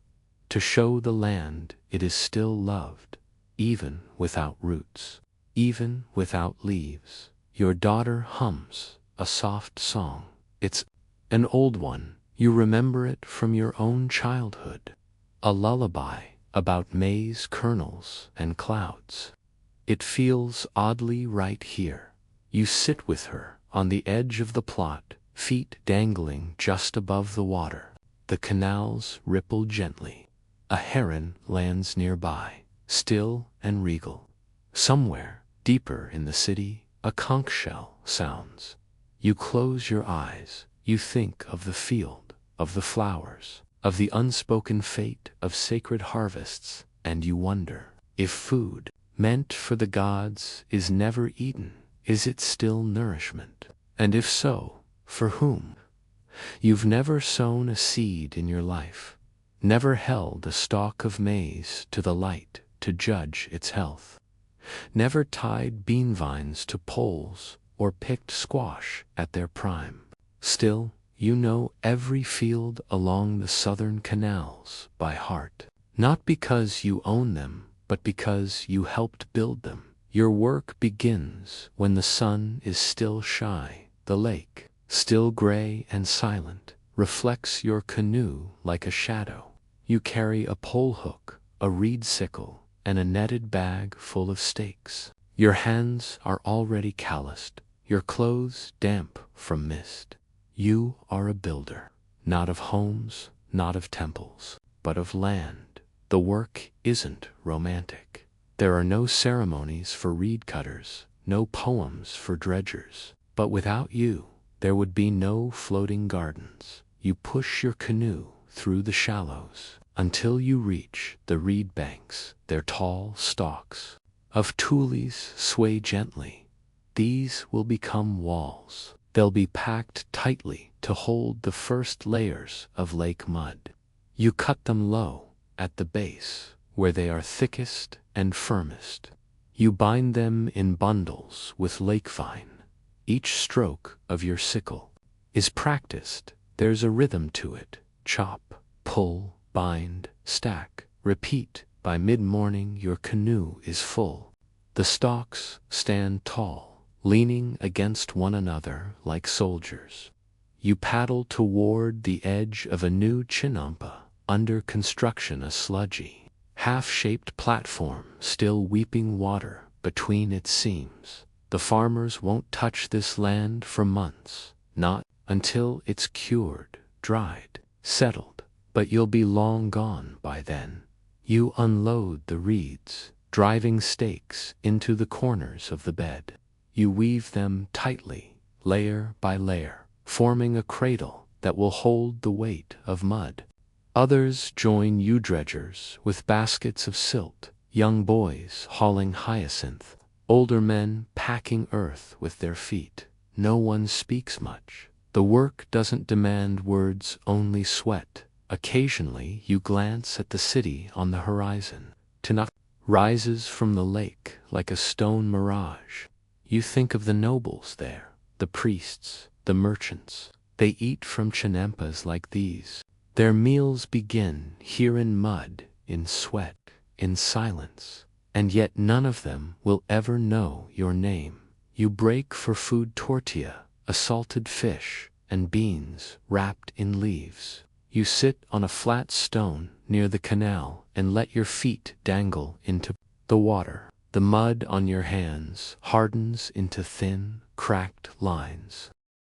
to show the land it is still loved, even without roots, even without leaves. Your daughter hums a soft song. It's an old one. You remember it from your own childhood, a lullaby about maize kernels and clouds. It feels oddly right here. You sit with her on the edge of the plot, feet dangling just above the water. The canals ripple gently. A heron lands nearby, still and regal. Somewhere, deeper in the city, a conch shell sounds. You close your eyes. You think of the field, of the flowers, of the unspoken fate of sacred harvests, and you wonder, if food meant for the gods is never eaten, is it still nourishment? And if so, for whom? You've never sown a seed in your life, never held a stalk of maize to the light to judge its health, never tied bean vines to poles or picked squash at their prime. Still, You know every field along the southern canals by heart. Not because you own them, but because you helped build them. Your work begins when the sun is still shy. The lake, still gray and silent, reflects your canoe like a shadow. You carry a pole hook, a reed sickle, and a netted bag full of stakes. Your hands are already calloused, your clothes damp from mist. You are a builder, not of homes, not of temples, but of land. The work isn't romantic. There are no ceremonies for reed cutters, no poems for dredgers. But without you, there would be no floating gardens. You push your canoe through the shallows until you reach the reed banks. Their tall stalks of tules sway gently. These will become walls. They'll be packed tightly to hold the first layers of lake mud. You cut them low at the base, where they are thickest and firmest. You bind them in bundles with lake vine. Each stroke of your sickle is practiced. There's a rhythm to it. Chop, pull, bind, stack, repeat. By mid-morning your canoe is full. The stalks stand tall, leaning against one another like soldiers. You paddle toward the edge of a new chinampa, under construction, a sludgy, half-shaped platform still weeping water between its seams. The farmers won't touch this land for months, not until it's cured, dried, settled. But you'll be long gone by then. You unload the reeds, driving stakes into the corners of the bed. You weave them tightly, layer by layer, forming a cradle that will hold the weight of mud. Others join you dredgers with baskets of silt, young boys hauling hyacinth, older men packing earth with their feet. No one speaks much. The work doesn't demand words, only sweat. Occasionally you glance at the city on the horizon. Tanakh rises from the lake like a stone mirage. You think of the nobles there, the priests, the merchants. They eat from chinampas like these. Their meals begin here in mud, in sweat, in silence. And yet none of them will ever know your name. You break for food tortilla, a salted fish, and beans wrapped in leaves. You sit on a flat stone near the canal and let your feet dangle into the water. The mud on your hands hardens into thin, cracked lines.